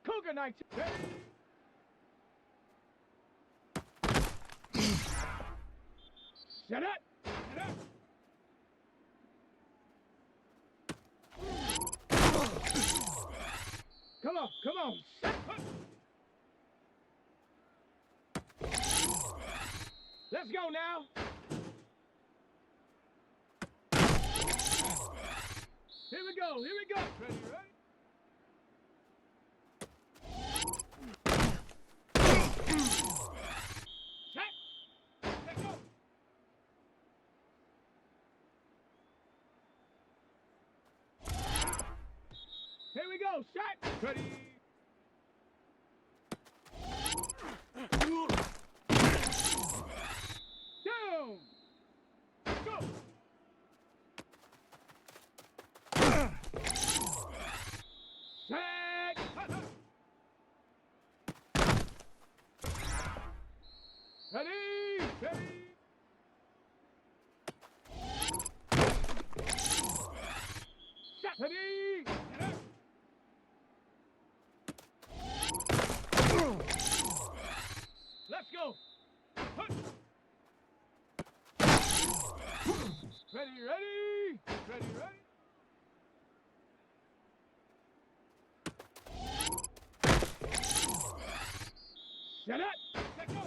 Cougar 19. Shut up. Shut up. Come on, come on. Shut up. Let's go now. Here we go, here we go. Ready, ready? Check. Let's go. Here we go, shot. Ready. Down. Go. Set. Ready. Ready. Shot. Ready. Let's go. Ready, ready. Ready, ready. Shut up. Let's go.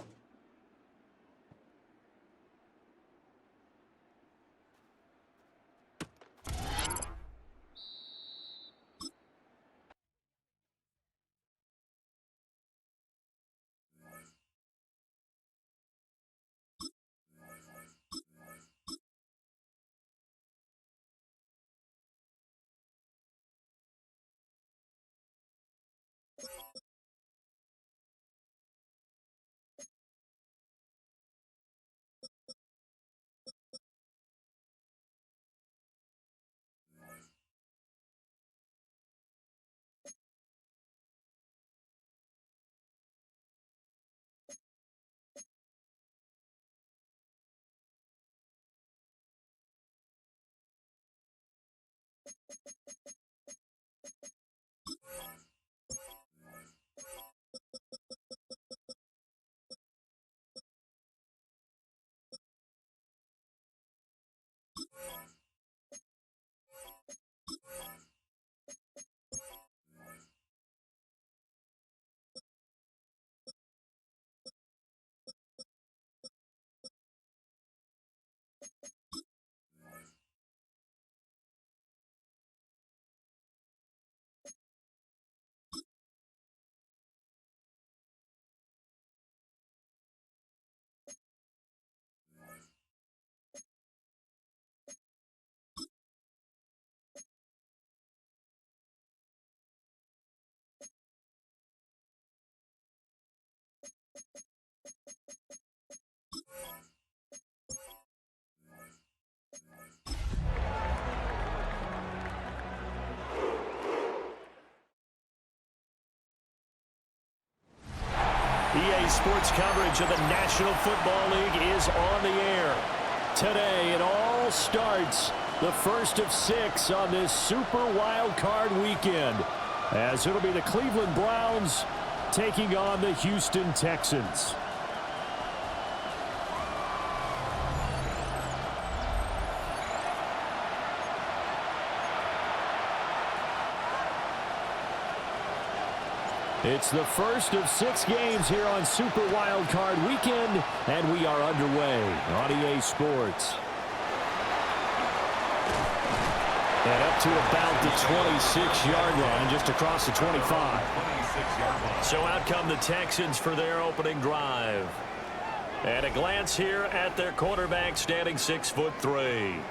EA Sports coverage of the National Football League is on the air. Today, it all starts, the first of 6 on this Super Wild Card weekend, as it'll be the Cleveland Browns taking on the Houston Texans. It's the first of 6 games here on Super Wild Card Weekend, and we are underway on EA Sports. And up to about the 26-yard line, just across the 25. So out come the Texans for their opening drive. And a glance here at their quarterback, standing 6'3".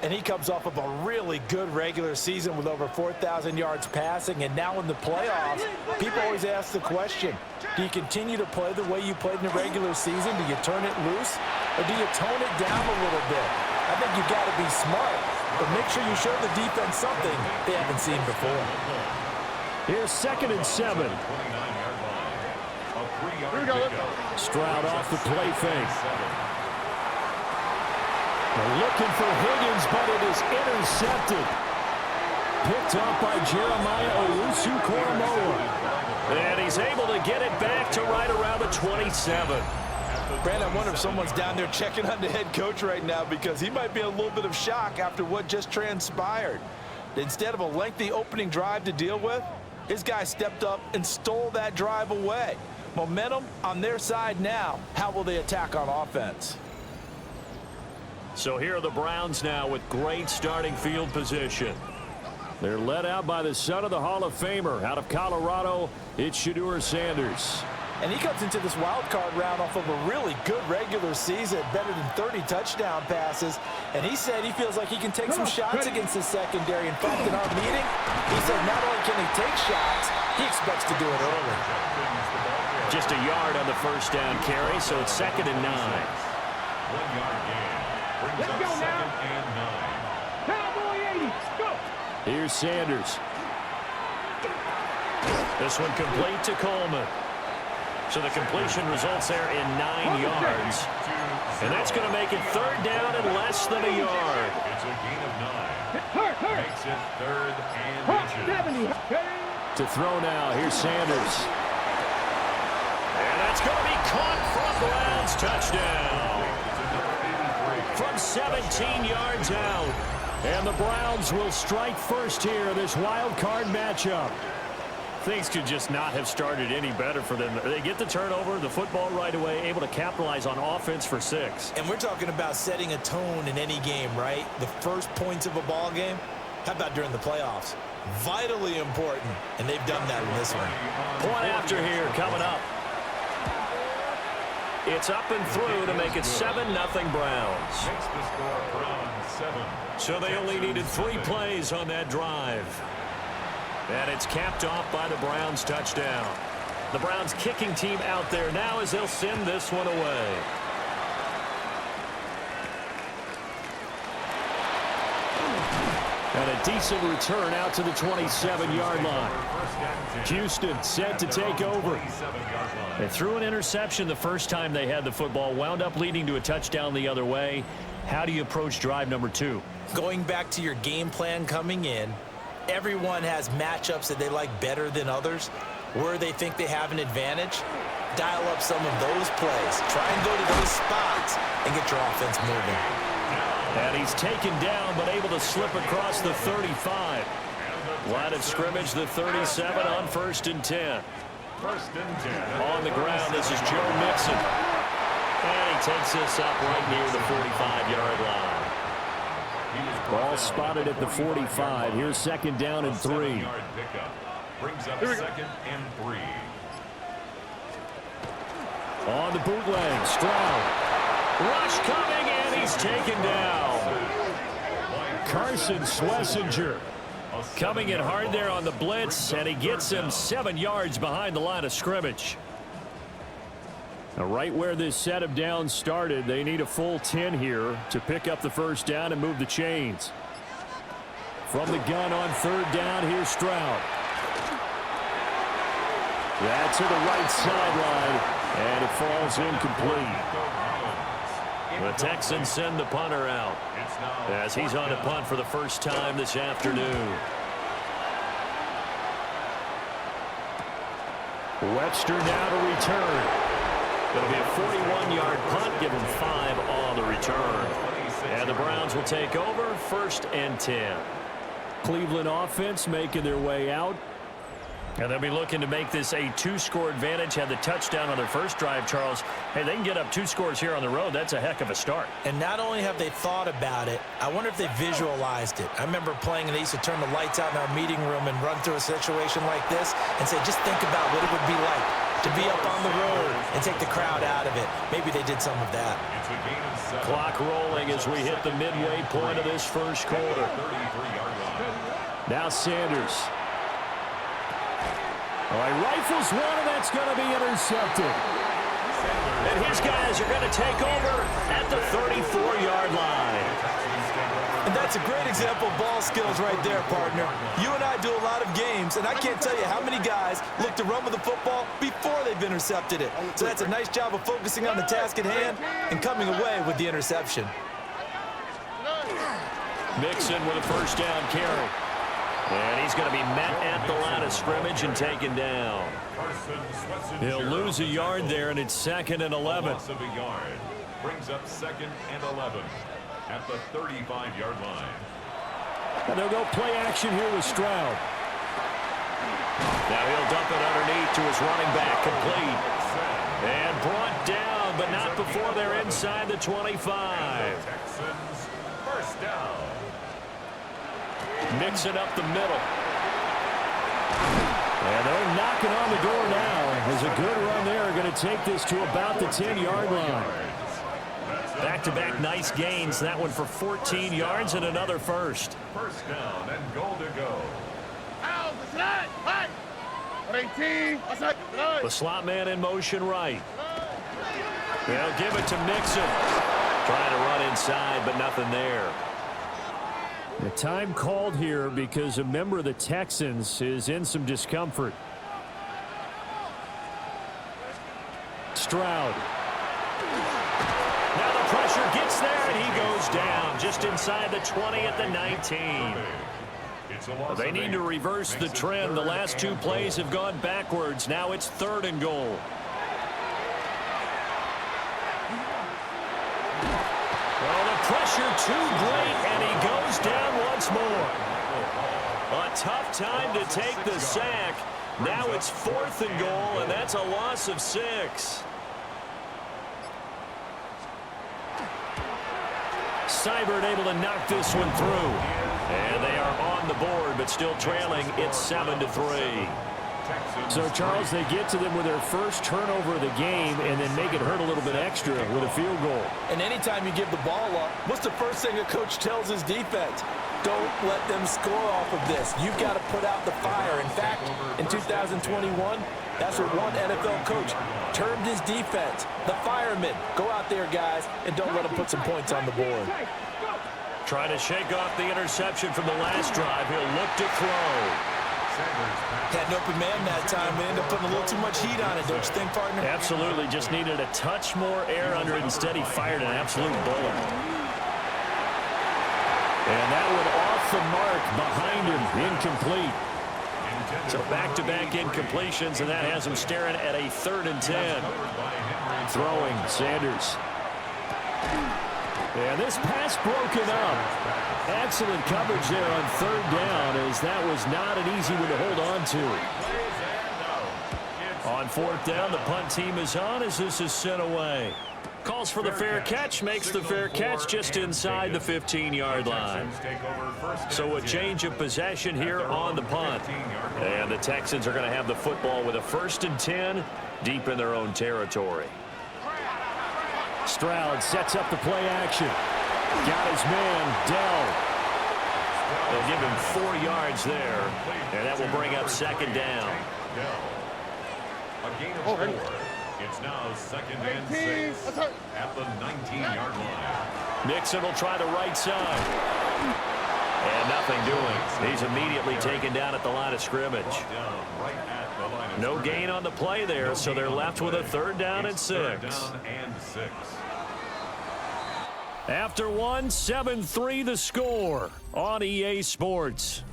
And he comes off of a really good regular season with over 4,000 yards passing. And now in the playoffs, people always ask the question, do you continue to play the way you played in the regular season? Do you turn it loose? Or do you tone it down a little bit? I think you've got to be smart. But make sure you show the defense something they haven't seen before. Here's 2nd and 7. Stroud off the play fake. They're looking for Higgins, but it is intercepted. Picked up by Jeremiah Owusu-Koramoah. And he's able to get it back to right around the 27. Brandon, I wonder if someone's down there checking on the head coach right now because he might be in a little bit of shock after what just transpired. Instead of a lengthy opening drive to deal with, his guy stepped up and stole that drive away. Momentum on their side now. How will they attack on offense? So here are the Browns now with great starting field position. They're led out by the son of the Hall of Famer. Out of Colorado, it's Shedeur Sanders. And he comes into this wild card round off of a really good regular season, better than 30 touchdown passes. And he said he feels like he can take some shots against the secondary. In fact, in our meeting, he said not only can he take shots, he expects to do it early. Just a yard on the first down carry, so it's 2nd and 9. 1 yard gain. Brings up 2nd and 9. Cowboy 80, go! Here's Sanders. This one complete to Coleman. So the completion results there in 9 yards. And that's going to make it 3rd down and less than a yard. It's a gain of 9. Hurt. Makes it 3rd and 70. To throw now, here's Sanders. And that's going to be caught for a Browns touchdown. From 17 yards out. And the Browns will strike first here in this wild card matchup. Things could just not have started any better for them. They get the turnover, the football right away, able to capitalize on offense for 6. And we're talking about setting a tone in any game, right? The first points of a ball game. How about during the playoffs? Vitally important, and they've done that in this one. Point after here coming up. It's up and through to make it 7-0 Browns. Makes the score Browns 7. So they only needed 3 plays on that drive. And it's capped off by the Browns touchdown. The Browns kicking team out there now as they'll send this one away. And a decent return out to the 27-yard line. Houston set to take over. They threw an interception the first time they had the football, wound up leading to a touchdown the other way. How do you approach drive number 2? Going back to your game plan coming in, everyone has matchups that they like better than others. Where they think they have an advantage, dial up some of those plays. Try and go to those spots and get your offense moving. And he's taken down but able to slip across the 35. Line of scrimmage, the 37 on 1st and 10. On the ground, this is Joe Mixon. And he takes this up right near the 45-yard line. Ball spotted at the 45. Here's 2nd down and 3. Brings up 2nd and 3. On the bootleg, Stroud. Rush coming, and he's taken down. Carson Schlesinger coming in hard there on the blitz, and he gets him 7 yards behind the line of scrimmage. Now, right where this set of downs started, they need a full 10 here to pick up the first down and move the chains. From the gun on 3rd down, here's Stroud. That's to the right sideline, and it falls incomplete. The Texans send the punter out as he's on a punt for the first time this afternoon. Webster now to return. It'll be a 41-yard punt, give him 5 on the return. And the Browns will take over, 1st and 10. Cleveland offense making their way out. And they'll be looking to make this a 2-score advantage. Had the touchdown on their first drive, Charles. Hey, they can get up 2 scores here on the road. That's a heck of a start. And not only have they thought about it, I wonder if they visualized it. I remember playing, and they used to turn the lights out in our meeting room and run through a situation like this and say, just think about what it would be like to be up on the road and take the crowd out of it. Maybe they did some of that. Clock rolling as we hit the midway point of this first quarter. Now Sanders. All right, rifles one, and that's going to be intercepted. And his guys are going to take over at the 34-yard line. And that's a great example of ball skills right there, partner. You and I do a lot of games, and I can't tell you how many guys look to run with the football before they've intercepted it. So that's a nice job of focusing on the task at hand and coming away with the interception. Mixon with a first down carry. And he's going to be met at the line of scrimmage and taken down. He'll lose a yard there, and it's 2nd and 11. Loss of a yard brings up 2nd and 11 at the 35-yard line. And they'll go play action here with Stroud. Now he'll dump it underneath to his running back, complete. And brought down, but not before they're inside the 25. Texans first down. Mixing up the middle. And they're knocking on the door now. There's a good run there. Going to take this to about the 10-yard line. Back-to-back nice gains. That one for 14 yards and another first. First down and goal to go. The slot man in motion right. They'll give it to Mixon. Trying to run inside, but nothing there. The time called here because a member of the Texans is in some discomfort. Stroud. Now the pressure gets there, and he goes down just inside the 20 at the 19. They need to reverse the trend. The last two plays have gone backwards. Now it's 3rd and goal. Well, the pressure too great, and he goes down once more. A tough time to take the sack. Now it's 4th and goal, and that's a loss of 6. Seibert able to knock this one through. And they are on the board, but still trailing. It's 7-3. So, Charles, they get to them with their first turnover of the game and then make it hurt a little bit extra with a field goal. And anytime you give the ball up, what's the first thing a coach tells his defense? Don't let them score off of this. You've got to put out the fire. In fact, in 2021, that's what one NFL coach termed his defense, the firemen. Go out there, guys, and don't let them put some points on the board. Trying to shake off the interception from the last drive. He'll look to throw. Had an open man that time and ended up putting a little too much heat on it, don't you think, partner? Absolutely. Just needed a touch more air under it. Instead, he fired an absolute bullet. And that one off the mark behind him. Incomplete. So back-to-back incompletions, and that has him staring at a 3rd and 10. Throwing, Sanders. And this pass broken up. Excellent coverage there on 3rd down, as that was not an easy one to hold on to. On 4th down, the punt team is on as this is sent away. Calls for the fair catch, makes the fair catch just inside the 15-yard line. So a change of possession here on the punt. And the Texans are going to have the football with a 1st and 10 deep in their own territory. Stroud sets up the play action. Got his man, Dell. They'll give him 4 yards there, and that will bring up 2nd down. A gain of 4. It's now 2nd and 6 at the 19-yard line. Mixon will try the right side. And nothing doing. He's immediately taken down at the line of scrimmage. No gain on the play there, so they're left with a 3rd down and 6. After one, 7-3 the score on EA Sports.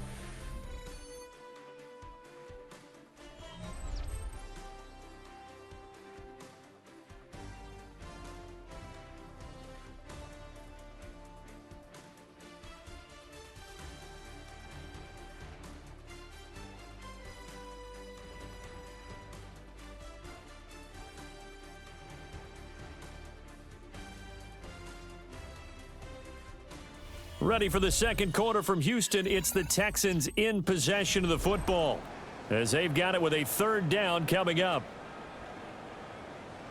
Ready for the second quarter from Houston. It's the Texans in possession of the football as they've got it with a 3rd down coming up.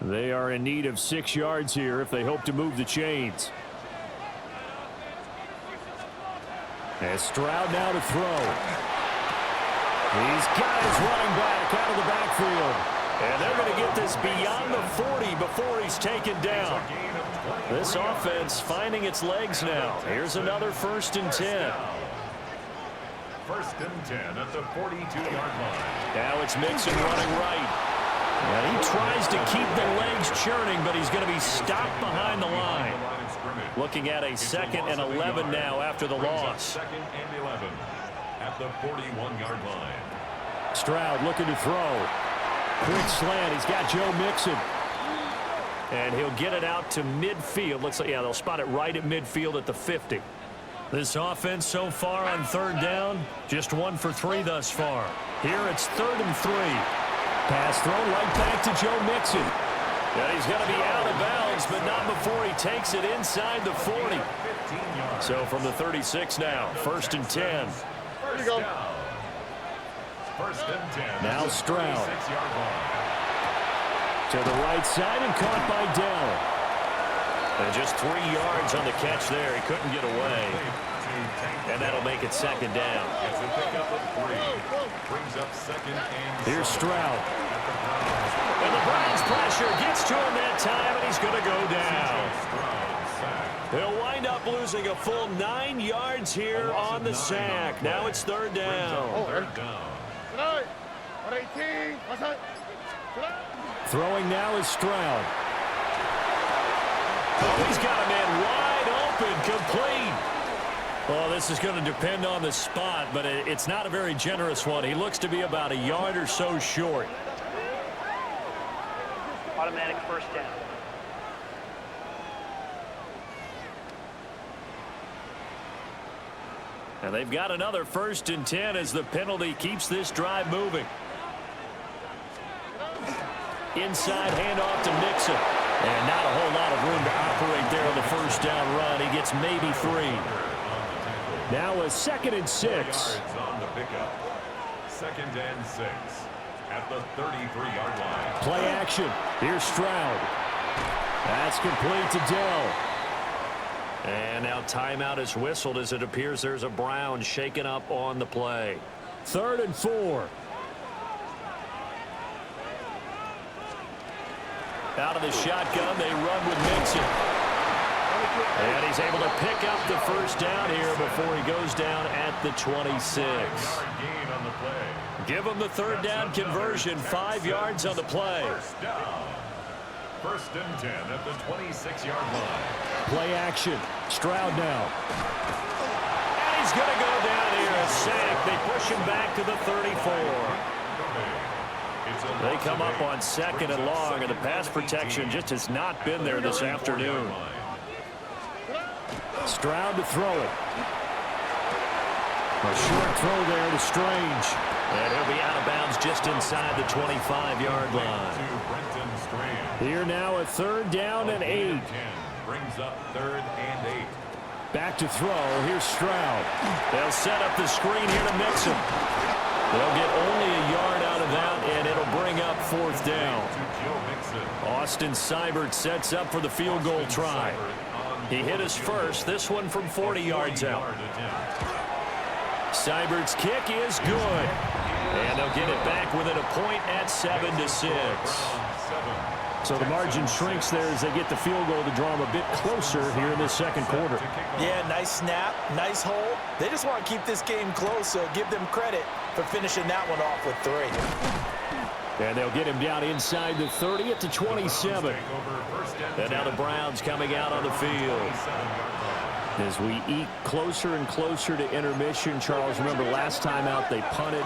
They are in need of 6 yards here if they hope to move the chains. As Stroud now to throw. He's got his running back out of the backfield. And they're going to get this beyond the 40 before he's taken down. This offense finding its legs now. Here's another 1st and 10. 1st and 10 at the 42-yard line. Now it's Mixon running right. And he tries to keep the legs churning, but he's going to be stopped behind the line. Looking at a 2nd and 11 now after the loss. 2nd and 11 at the 41-yard line. Stroud looking to throw. Quick slant. He's got Joe Mixon. And he'll get it out to midfield. Looks like, yeah, they'll spot it right at midfield at the 50. This offense so far on third down, just 1 for 3 thus far. Here it's 3rd and 3. Pass thrown right back to Joe Mixon. And he's going to be out of bounds, but not before he takes it inside the 40. So from the 36 now, 1st and 10. There you go. 1st and 10. Now Stroud. 36-yard line. To the right side and caught by Dell. And just 3 yards on the catch there. He couldn't get away. And that'll make it 2nd down. It's a pickup of 3. Brings up 2nd and 7. Here's Stroud. And the Browns pressure gets to him that time, and he's going to go down. He'll wind up losing a full 9 yards here on the sack. Now it's 3rd down. Third down. Tonight, 118. What's that? Throwing now is Stroud. Oh, he's got a man wide open, complete. Well, this is going to depend on the spot, but it's not a very generous one. He looks to be about a yard or so short. Automatic 1st down. And they've got another 1st and 10 as the penalty keeps this drive moving. Inside handoff to Mixon. And not a whole lot of room to operate there on the 1st down run. He gets maybe 3. Now a 2nd and 6. Yards on the pickup. 2nd and 6 at the 33-yard line. Play action. Here's Stroud. That's complete to Dell. And now timeout is whistled as it appears there's a Brown shaken up on the play. 3rd and 4. Out of the shotgun, they run with Mixon. And he's able to pick up the 1st down here before he goes down at the 26. Give him the 3rd down conversion, 5 yards on the play. 1st down. 1st and 10 at the 26-yard line. Play action. Stroud now. And he's going to go down here and sack. They push him back to the 34. They come up on 2nd and long, and the pass protection just has not been there this afternoon. Stroud to throw it. A short throw there to Strange. And he'll be out of bounds just inside the 25-yard line. Here now a 3rd down and 8. Brings up 3rd and 8. Back to throw. Here's Stroud. They'll set up the screen here to Mixon. They'll get only a yard out of that, and it'll bring up 4th down. Austin Seibert sets up for the field goal try. He hit his first, this one from 40 yards out. Seibert's kick is good. And they'll get it back within a point at 7-6. So the margin shrinks there as they get the field goal to draw them a bit closer here in the 2nd quarter. Yeah, nice snap, nice hold. They just want to keep this game close, so give them credit for finishing that one off with 3. And they'll get him down inside the 30 at the 27. And now the Browns coming out on the field. As we eat closer and closer to intermission, Charles, remember last time out they punted.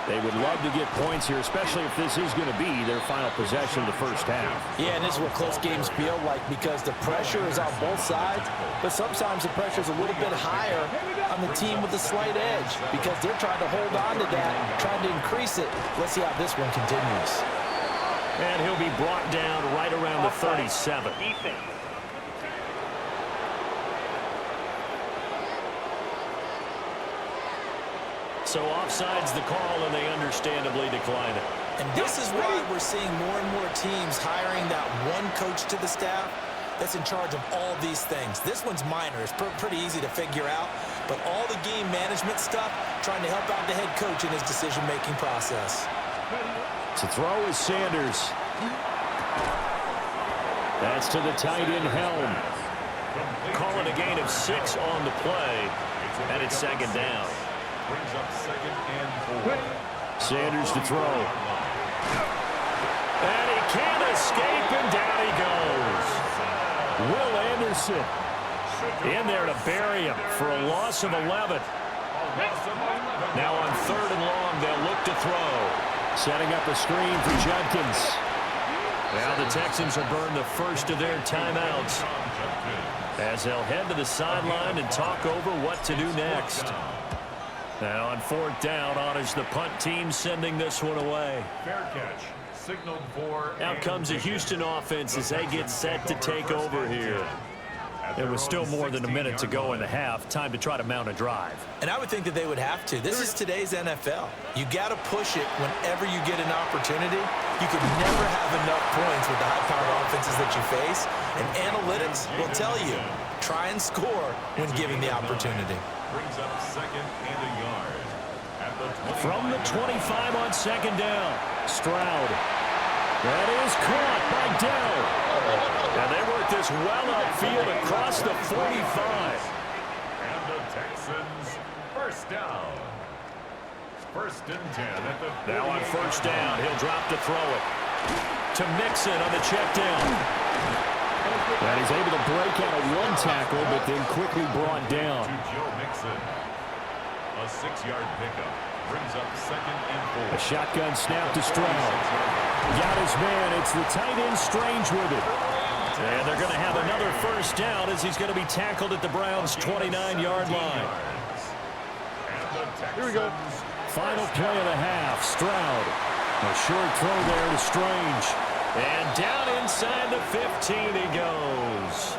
They would love to get points here, especially if this is going to be their final possession of the 1st half. Yeah, and this is what close games feel like because the pressure is on both sides, but sometimes the pressure is a little bit higher on the team with a slight edge because they're trying to hold on to that, trying to increase it. Let's see how this one continues. And he'll be brought down right around the 37. So offside's the call, and they understandably decline it. And this is why we're seeing more and more teams hiring that one coach to the staff that's in charge of all these things. This one's minor. It's pretty easy to figure out. But all the game management stuff, trying to help out the head coach in his decision-making process. To throw is Sanders. That's to the tight end Helm. Calling a gain of 6 on the play, and it's 2nd down. Brings up 2nd and 4. Sanders to throw. And he can't escape, and down he goes. Will Anderson in there to bury him for a loss of 11. Now on 3rd and long, they'll look to throw. Setting up a screen for Judkins. Now the Texans will burn the first of their timeouts as they'll head to the sideline and talk over what to do next. Now on 4th down, honors the punt team sending this one away. Fair catch. Signaled for. Out comes the Houston offense as they get set to take over here. There was still more than a minute to go in the half. Time to try to mount a drive. And I would think that they would have to. This is today's NFL. You got to push it whenever you get an opportunity. You can never have enough points with the high-powered offenses that you face. And analytics will tell you, try and score when given the opportunity. Brings up 2nd and a yard. At the 25. From the 25 on 2nd down, Stroud. That is caught by Dell. And they work this well upfield across the 45. And the Texans first down. 1st and 10 at the 48. Now on 1st down, he'll drop to throw it. To Mixon on the check down. And he's able to break out of one tackle, but then quickly brought down. To Joe Mixon. A 6-yard pickup. Brings up 2nd and 4. A shotgun snap to Stroud. Got his man. It's the tight end Strange with it. And they're going to have another 1st down as he's going to be tackled at the Browns' 29-yard line. Here we go. Final play of the half. Stroud. A short throw there to Strange. And down inside the 15 he goes.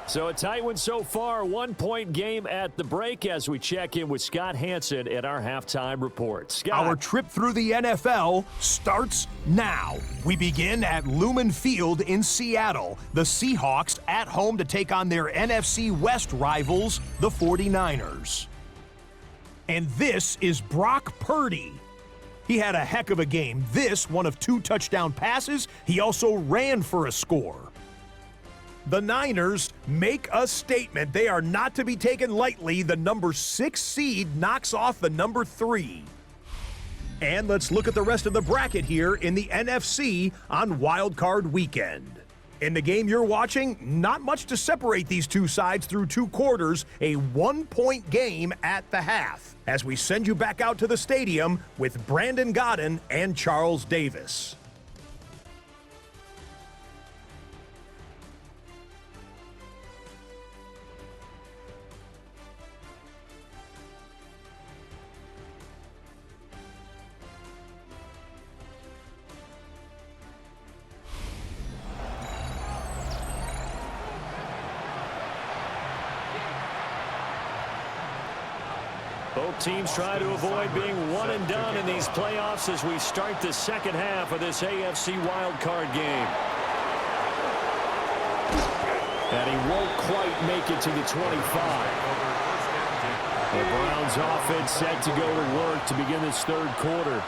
So a tight one so far. 1-point game at the break as we check in with Scott Hansen at our halftime report. Scott. Our trip through the NFL starts now. We begin at Lumen Field in Seattle. The Seahawks at home to take on their NFC West rivals, the 49ers. And this is Brock Purdy. He had a heck of a game. This, one of 2 touchdown passes. He also ran for a score. The Niners make a statement. They are not to be taken lightly. The number 6 seed knocks off the number 3. And let's look at the rest of the bracket here in the NFC on Wild Card Weekend. In the game you're watching, not much to separate these two sides through 2 quarters, a 1-point game at the half. As we send you back out to the stadium with Brandon Godden and Charles Davis. Both teams try to avoid being one and done in these playoffs as we start the second half of this AFC wildcard game. And he won't quite make it to the 25. The Browns offense set to go to work to begin this 3rd quarter.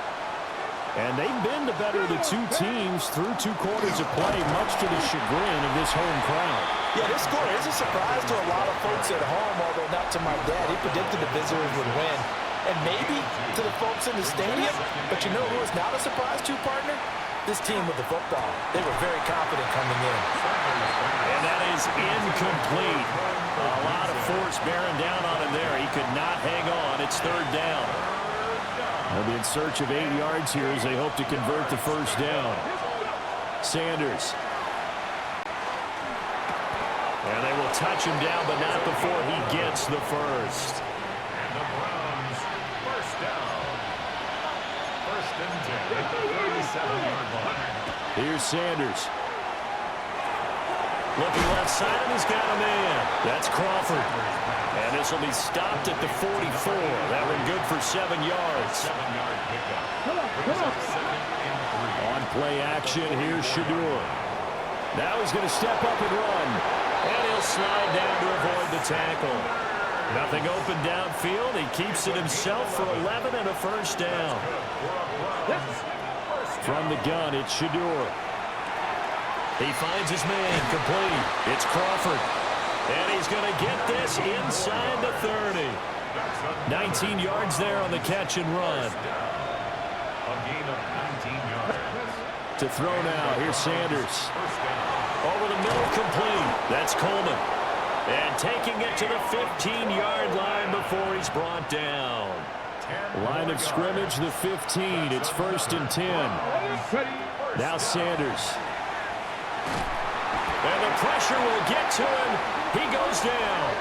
And they've been the better of the 2 teams through 2 quarters of play, much to the chagrin of this home crowd. Yeah, this score is a surprise to a lot of folks at home, although not to my dad. He predicted the visitors would win. And maybe to the folks in the stadium, but you know who is not a surprise to, partner? This team with the football. They were very confident coming in. And that is incomplete. A lot of force bearing down on him there. He could not hang on. It's 3rd down. They'll be in search of 8 yards here as they hope to convert the 1st down. Sanders. And they will touch him down, but not before he gets the 1st. And the Browns first down. 1st and 10 at the 37-yard line. Here's Sanders. Looking left side, and he's got a man. That's Crawford. And this will be stopped at the 44. That one good for 7 yards. 7-yard pickup. Brings up 2nd and 3. On play action, here's Shadur. Now he's going to step up and run. And he'll slide down to avoid the tackle. Nothing open downfield. He keeps it himself for 11 and a 1st down. From the gun, it's Shadur. He finds his man complete. It's Crawford. And he's going to get this inside the 30. 19 yards there on the catch and run. A gain of 19 yards. To throw now, here's Sanders. Over the middle, complete. That's Coleman. And taking it to the 15-yard line before he's brought down. Line of scrimmage, the 15. It's 1st and 10. Now Sanders. And the pressure will get to him. He goes down.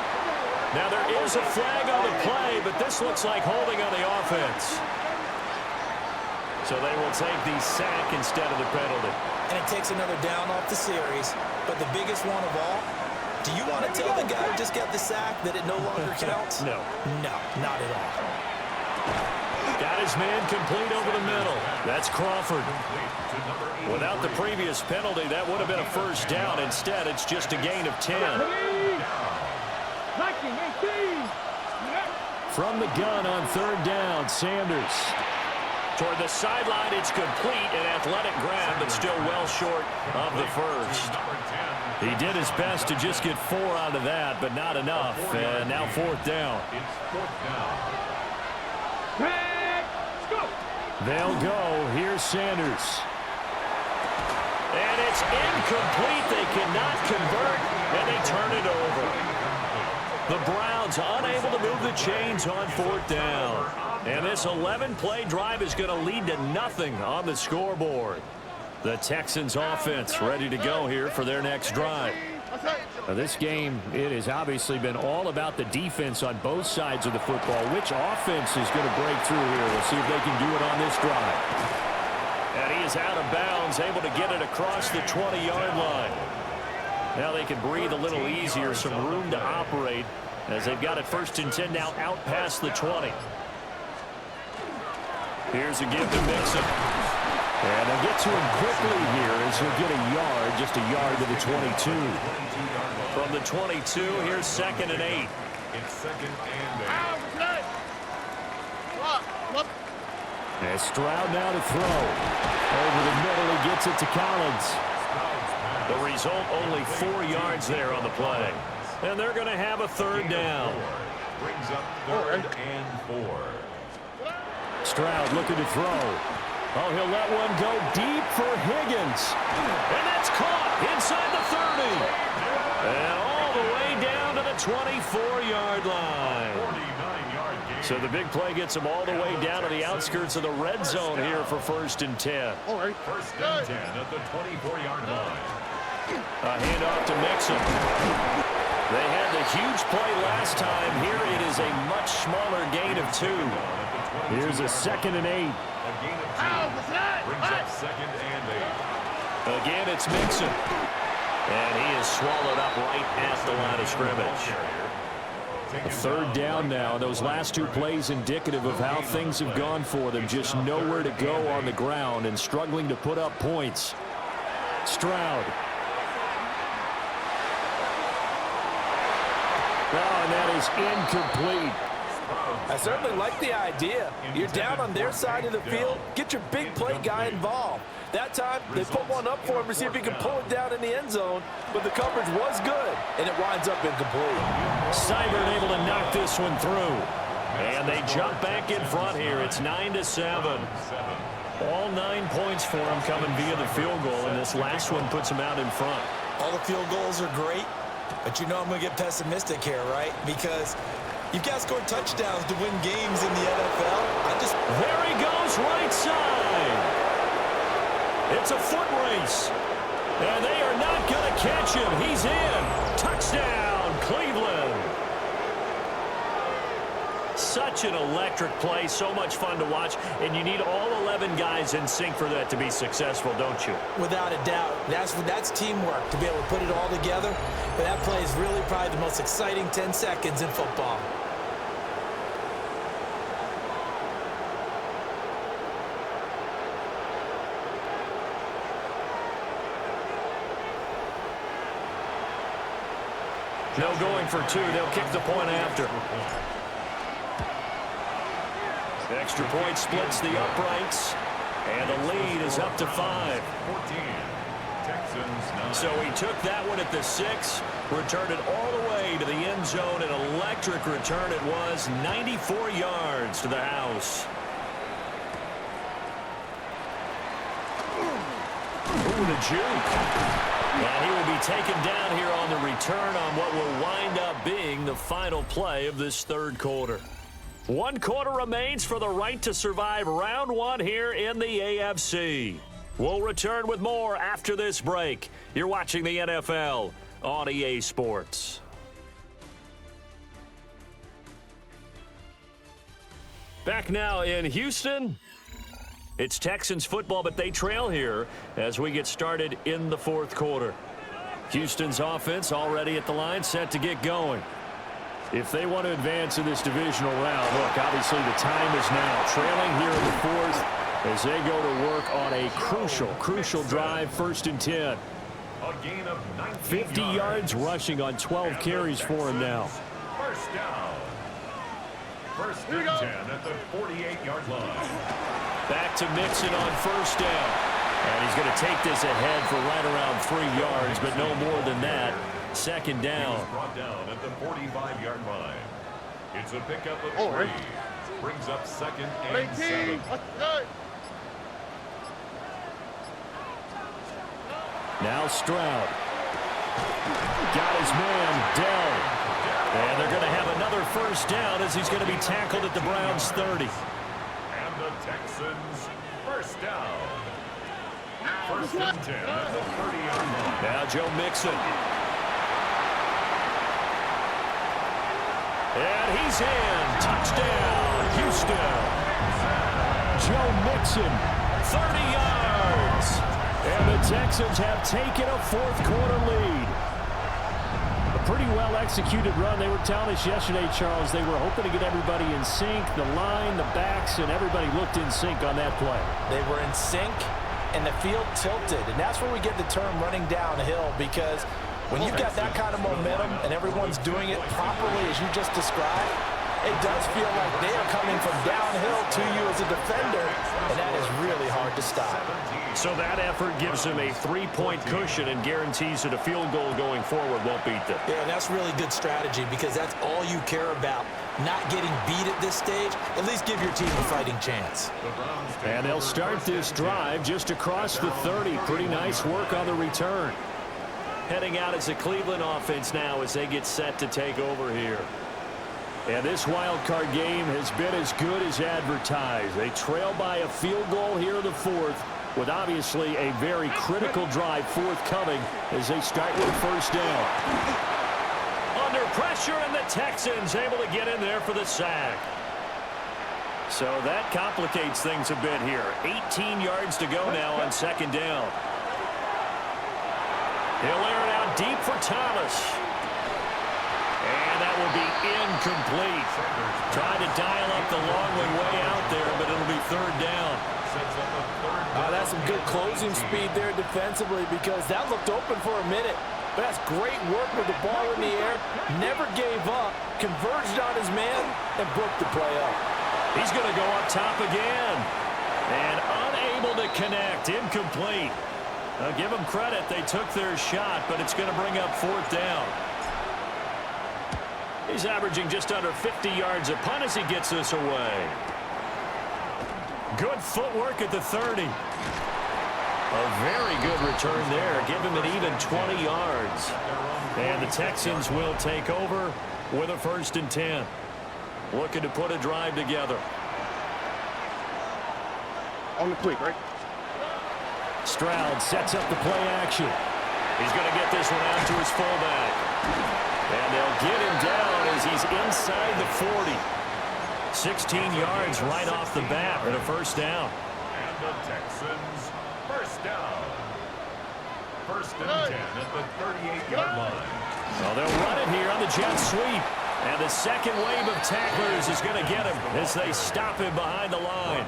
Now there is a flag on the play, but this looks like holding on the offense. So they will take the sack instead of the penalty. And it takes another down off the series. But the biggest one of all, do you want to tell the guy who just got the sack that it no longer counts? No. No, not at all. Got his man complete over the middle. That's Crawford. Without the previous penalty, that would have been a first down. Instead, it's just a gain of 10. From the gun on 3rd down, Sanders. Toward the sideline, it's complete. An athletic grab, but still well short of the first. He did his best to just get 4 out of that, but not enough. And now 4th down. They'll go. Here's Sanders. And it's incomplete. They cannot convert, and they turn it over. The Browns unable to move the chains on 4th down. And this 11-play drive is going to lead to nothing on the scoreboard. The Texans offense ready to go here for their next drive. Now this game, it has obviously been all about the defense on both sides of the football. Which offense is going to break through here? We'll see if they can do it on this drive. And he is out of bounds, able to get it across the 20-yard line. Now they can breathe a little easier, some room to operate as they've got it 1st and 10 now out past the 20. Here's a give to Mixon. And they'll get to him quickly here as he'll get a yard, just a yard to the 22. From the 22, here's 2nd and 8. It's 2nd and 8. And Stroud now to throw. Over the middle, he gets it to Collins. The result, only 4 yards there on the play. And they're going to have a 3rd down. Brings up 3rd and 4. Stroud looking to throw. Oh, he'll let one go deep for Higgins. And that's caught inside the 30. And all the way down to the 24-yard line. 49-yard gain. So the big play gets him all the way down to the outskirts of the red zone here for 1st and 10. All right. 1st and 10 at the 24-yard line. A handoff to Mixon. They had the huge play last time. Here it is a much smaller gain of 2. Here's a 2nd and 8. A gain of 2 brings up 2nd and 8. Again, it's Mixon. And he is swallowed up right at the line of scrimmage. A 3rd down now. Those last 2 plays indicative of how things have gone for them. Just nowhere to go on the ground and struggling to put up points. Stroud. Oh, and that is incomplete. I certainly like the idea. You're down on their side of the field. Get your big play guy involved. That time, they put one up for him to see if he can pull it down in the end zone, but the coverage was good, and it winds up incomplete. Seibert able to knock this one through. And they jump back in front here. It's 9-7. All 9 points for them coming via the field goal, and this last one puts them out in front. All the field goals are great, but you know I'm going to get pessimistic here, right? Because you've got to score touchdowns to win games in the NFL. There he goes, right side. It's a foot race. And they are not going to catch him. He's in. Touchdown, Cleveland. Such an electric play, so much fun to watch, and you need all 11 guys in sync for that to be successful, don't you? Without a doubt. That's teamwork to be able to put it all together. But that play is really probably the most exciting 10 seconds in football. No going for 2. They'll kick the point after. Extra point splits the uprights, and the lead is up to 5. 14. Texans 9. So he took that one at the 6, returned it all the way to the end zone. An electric return it was, 94 yards to the house. Ooh, the juke. And he will be taken down here on the return on what will wind up being the final play of this third quarter. 1 quarter remains for the right to survive round 1 here in the AFC. We'll return with more after this break. You're watching the NFL on EA Sports. Back now in Houston. It's Texans football, but they trail here as we get started in the fourth quarter. Houston's offense already at the line, set to get going. If they want to advance in this divisional round, look, obviously the time is now. Trailing here in the fourth as they go to work on a crucial drive, 1st and 10. 50 yards rushing on 12 carries for him now. First down. 1st and 10 at the 48-yard line. Back to Mixon on 1st down. And he's going to take this ahead for right around 3 yards, but no more than that. 2nd down. He was brought down at the 45-yard line. It's a pickup of 3. Brings up 2nd and 7. Now Stroud. Got his man, Dell. And they're going to have another 1st down as he's going to be tackled at the Browns' 30. And the Texans, 1st down. 1st and 10 at the 30-yard line. Now Joe Mixon. And he's in. Touchdown, Houston. Joe Mixon, 30 yards. And the Texans have taken a fourth quarter lead. A pretty well-executed run. They were telling us yesterday, Charles, they were hoping to get everybody in sync. The line, the backs, and everybody looked in sync on that play. They were in sync, and the field tilted. And that's where we get the term running downhill, because when you've got that kind of momentum and everyone's doing it properly as you just described, it does feel like they are coming from downhill to you as a defender, and that is really hard to stop. So that effort gives them a 3-point cushion and guarantees that a field goal going forward won't beat them. Yeah, and that's really good strategy, because that's all you care about. Not getting beat at this stage, at least give your team a fighting chance. And they'll start this drive just across the 30. Pretty nice work on the return. Heading out as a Cleveland offense now as they get set to take over here. And this wild card game has been as good as advertised. They trail by a field goal here in the fourth, with obviously a very critical drive forthcoming as they start with 1st down. Under pressure, and the Texans able to get in there for the sack. So that complicates things a bit here. 18 yards to go now on 2nd down. He'll air it out deep for Thomas. And that will be incomplete. Trying to dial up the long way out there, but it'll be 3rd down. That's some good closing speed there defensively, because that looked open for a minute. But that's great work with the ball in the air. Never gave up, converged on his man, and broke the play up. He's going to go up top again. And unable to connect. Incomplete. Give them credit. They took their shot, but it's going to bring up 4th down. He's averaging just under 50 yards a punt as he gets this away. Good footwork at the 30. A very good return there. Give him an even 20 yards. And the Texans will take over with a 1st and 10. Looking to put a drive together. On the quick, right? Stroud sets up the play action. He's going to get this one out to his fullback. And they'll get him down as he's inside the 40. 16 yards right off the bat and a 1st down. And the Texans, 1st down. 1st and 10 at the 38-yard line. Well, they'll run it here on the jet sweep. And the second wave of tacklers is going to get him as they stop him behind the line.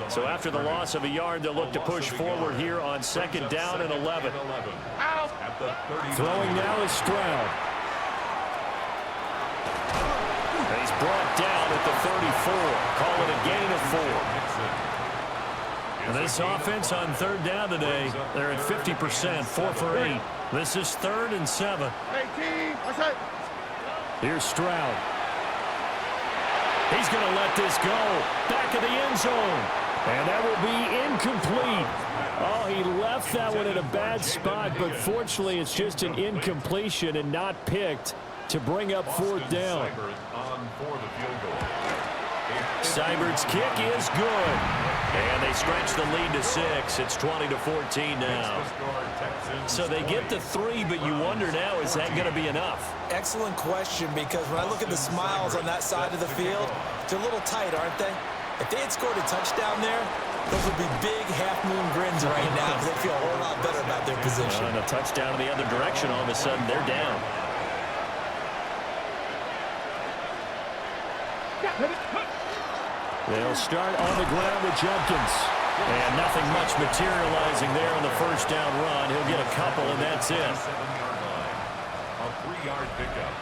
So after the loss of a yard, they'll look to push forward here on 2nd down and 11. Throwing now is Stroud. And he's brought down at the 34. Call it a gain of 4. And this offense on 3rd down today, they're at 50%, 4 for 8. This is 3rd and 7. Here's Stroud. He's going to let this go. Back of the end zone. And that will be incomplete. Oh, he left left that one in a bad spot, but fortunately it's just an incompletion and not picked to bring up fourth down. Seibert's kick is good. And they stretch the lead to 6. It's 20-14 now. So they get to 3, but you wonder now, is that going to be enough? Excellent question, because when I look at the smiles on that side of the field, they're a little tight, aren't they? If they had scored a touchdown there, those would be big half-moon grins right now because they feel a whole lot better about their position. And a touchdown in the other direction, all of a sudden they're down. They'll start on the ground with Judkins. And nothing much materializing there on the first down run. He'll get a couple, and that's it. A 3-yard pickup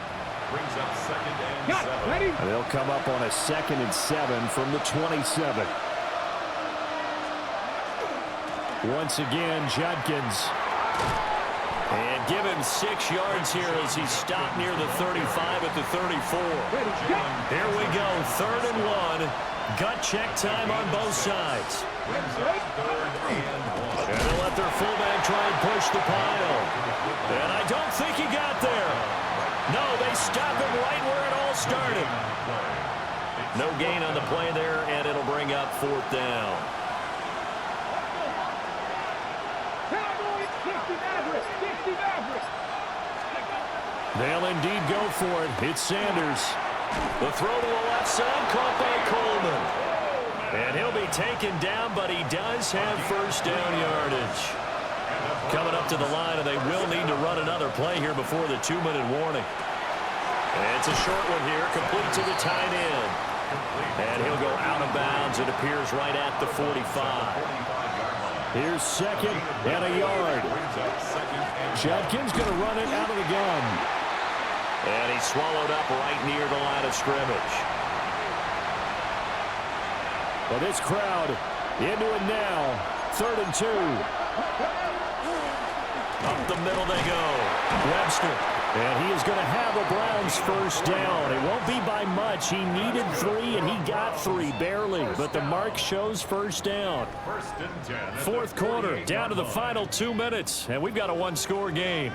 brings up 2nd and 7. They'll come up on a 2nd and 7 from the 27. Once again, Judkins. And give him 6 yards here as he stopped near the 35 at the 34. Here we go, 3rd and 1. Gut check time on both sides. And they'll let their fullback try and push the pile. And I don't think he got there. No, they stop him right where it all started. No gain on the play there, and it'll bring up 4th down. They'll indeed go for it. It's Sanders. The throw to the left side, caught by Coleman. And he'll be taken down, but he does have first down yardage. Coming up to the line, and they will need to run another play here before the 2-minute warning. And it's a short one here, complete to the tight end. And he'll go out of bounds. It appears right at the 45. Here's 2nd and a yard. Judkins going to run it out of the gun. And he's swallowed up right near the line of scrimmage. Well, this crowd into it now. 3rd and 2. Up the middle they go. Webster. And he is going to have a Browns first down. It won't be by much. He needed 3, and he got 3, barely. But the mark shows first down. 4th quarter, down to the final 2 minutes. And we've got a 1-score game.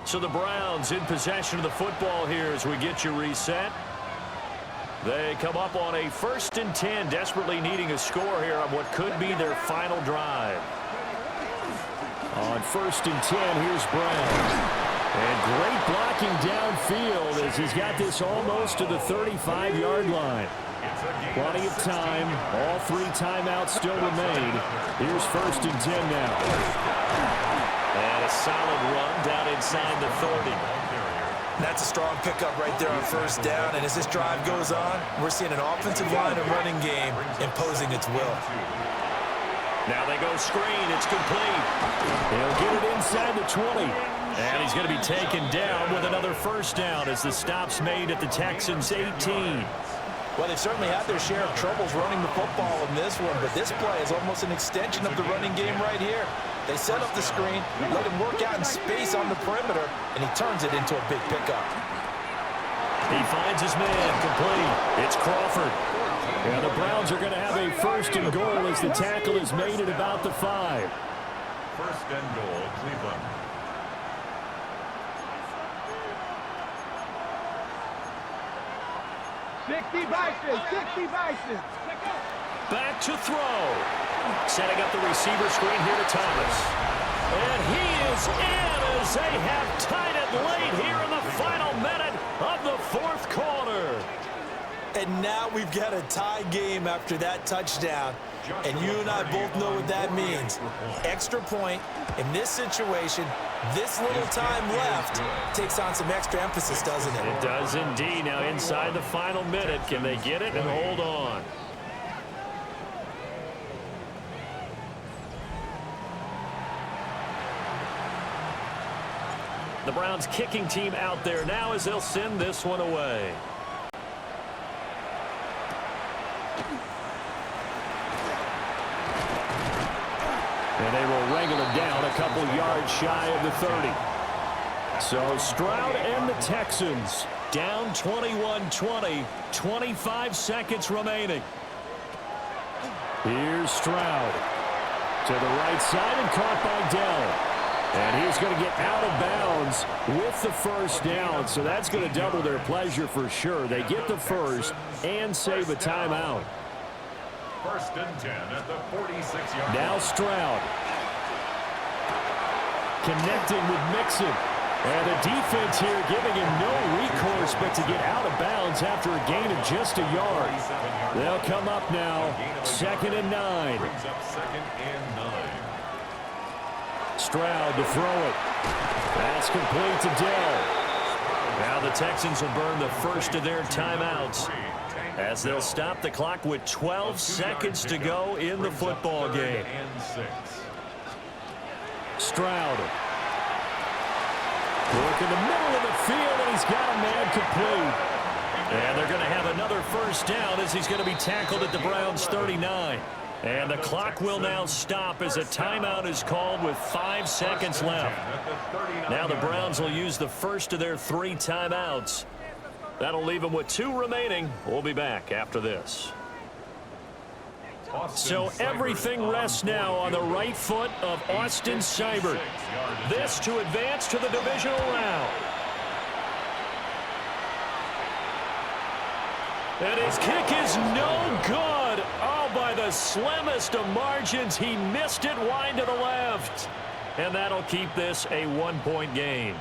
So the Browns in possession of the football here as we get you reset. They come up on a 1st and 10, desperately needing a score here on what could be their final drive. On 1st and 10, here's Brown. And great blocking downfield as he's got this almost to the 35-yard line. Plenty of time. All 3 timeouts still remain. Here's 1st and 10 now. And a solid run down inside the 30. That's a strong pickup right there on first down. And as this drive goes on, we're seeing an offensive line and running game imposing its will. Now they go screen. It's complete. He'll get it inside the 20. And he's going to be taken down with another first down as the stop's made at the Texans' 18. Well, they've certainly had their share of troubles running the football in this one, but this play is almost an extension of the running game right here. They set up the screen, let him work out in space on the perimeter, and he turns it into a big pickup. He finds his man, complete. It's Crawford. And the Browns are going to have a 1st and goal as the tackle is made at about the 5. 1st and goal, Cleveland. Back to throw. Setting up the receiver screen here to Thomas. And he is in as they have tied it late here in the final minute of the 4th quarter. And now we've got a tie game after that touchdown. And you and I both know what that means. Extra point in this situation, this little time left takes on some extra emphasis, doesn't it? It does indeed. Now inside the final minute, can they get it and hold on? The Browns kicking team out there now as they'll send this one away. And they will wrangle it down a couple yards shy of the 30. So Stroud and the Texans down 21-20, 25 seconds remaining. Here's Stroud. To the right side and caught by Dell. And he's going to get out of bounds with the first down, so that's going to double their pleasure for sure. They get the first and save a timeout. 1st and 10 at the 46-yard line. Now Stroud. Connecting with Mixon. And the defense here giving him no recourse but to get out of bounds after a gain of just a yard. They'll come up now, 2nd and 9. Brings up 2nd and 9. Stroud to throw it. That's complete to Dell. Now the Texans will burn the first of their timeouts as they'll stop the clock with 12 seconds to go in the football game. Stroud. Work in the middle of the field, and he's got a man complete. And they're going to have another first down as he's going to be tackled at the Browns' 39. And the clock will now stop as a timeout is called with 5 seconds left. Now the Browns will use the first of their 3 timeouts. That'll leave them with 2 remaining. We'll be back after this. So everything rests now on the right foot of Austin Seibert. This to advance to the divisional round. And his kick is no good. Oh, by the slimmest of margins, he missed it wide to the left. And that'll keep this a 1-point game.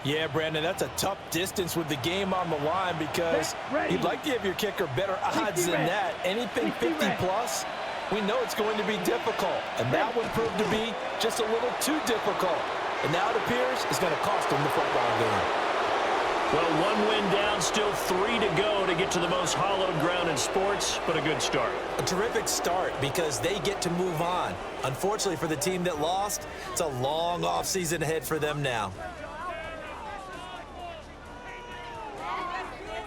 Yeah, Brandon, that's a tough distance with the game on the line because you'd like to give your kicker better odds than that. Anything 50-plus, we know it's going to be difficult. And that one proved to be just a little too difficult. And now it appears it's going to cost him the football game. Well, 1 win down, still 3 to go to get to the most hallowed ground in sports, but a good start. A terrific start because they get to move on. Unfortunately for the team that lost, it's a long offseason ahead for them now.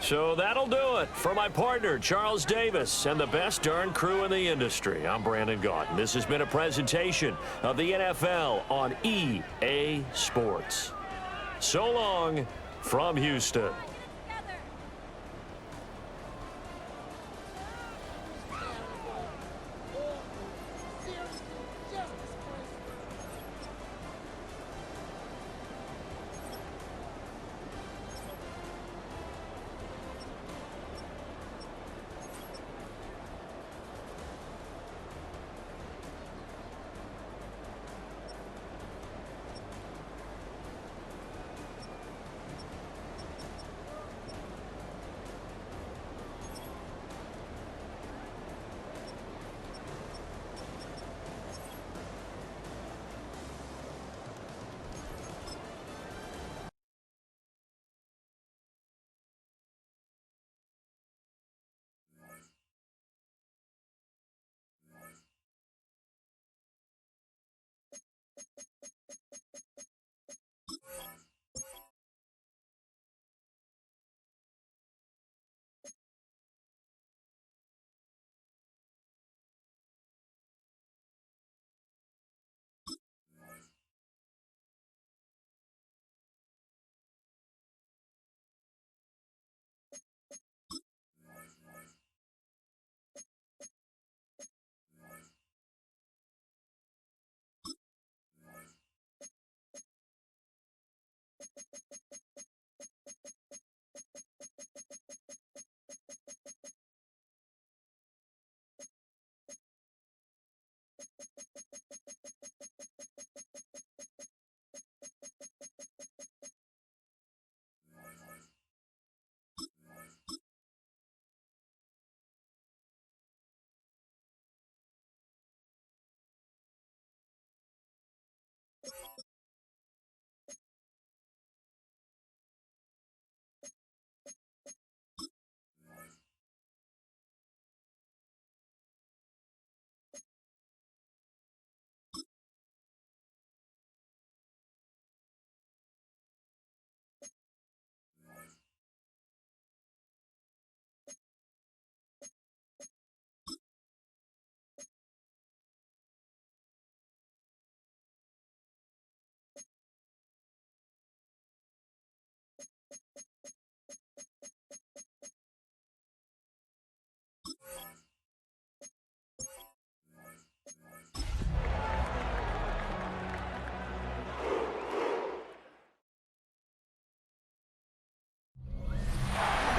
So that'll do it. For my partner, Charles Davis, and the best darn crew in the industry, I'm Brandon Gaudin. This has been a presentation of the NFL on EA Sports. So long from Houston.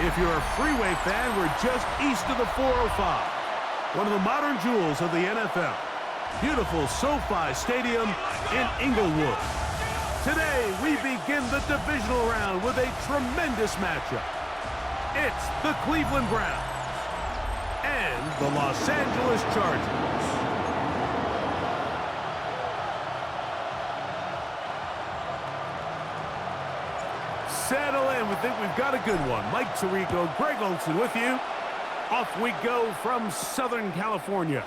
If you're a freeway fan, we're just east of the 405. One of the modern jewels of the NFL. Beautiful SoFi Stadium in Inglewood. Today, we begin the divisional round with a tremendous matchup. It's the Cleveland Browns and the Los Angeles Chargers. Settle in. We think we've got a good one. Mike Tirico, Greg Olson with you. Off we go from Southern California.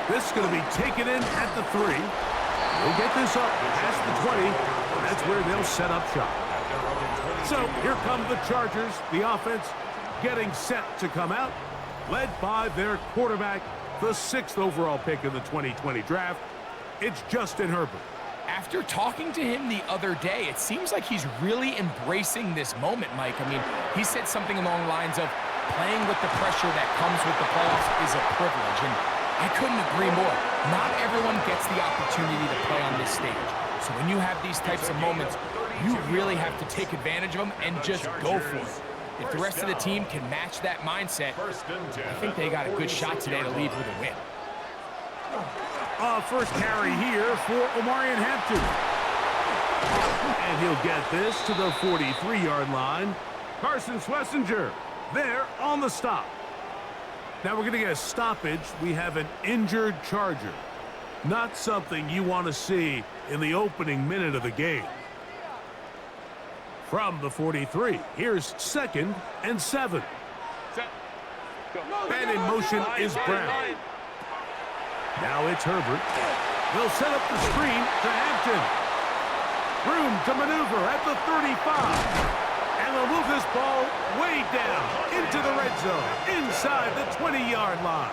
This is going to be taken in at the 3. We'll get this up past the 20. That's where they'll set up shop. So here come the Chargers. The offense getting set to come out, led by their quarterback, the 6th overall pick in the 2020 draft. It's Justin Herbert. After talking to him the other day, it seems like he's really embracing this moment, Mike. I mean, he said something along the lines of playing with the pressure that comes with the playoffs is a privilege, and I couldn't agree more. Not everyone gets the opportunity to play on this stage. So when you have these types of moments, you really have to take advantage of them and just go for it. If the rest of the team can match that mindset, I think they got a good shot today to leave with a win. First carry here for Omarion Hampton. And he'll get this to the 43-yard line. Carson Schlesinger there on the stop. Now we're going to get a stoppage. We have an injured Charger. Not something you want to see in the opening minute of the game. From the 43, here's 2nd and 7. And in motion is Brown. Now it's Herbert. They'll set up the screen to Hampton. Room to maneuver at the 35. And they'll move this ball way down into the red zone, inside the 20-yard line.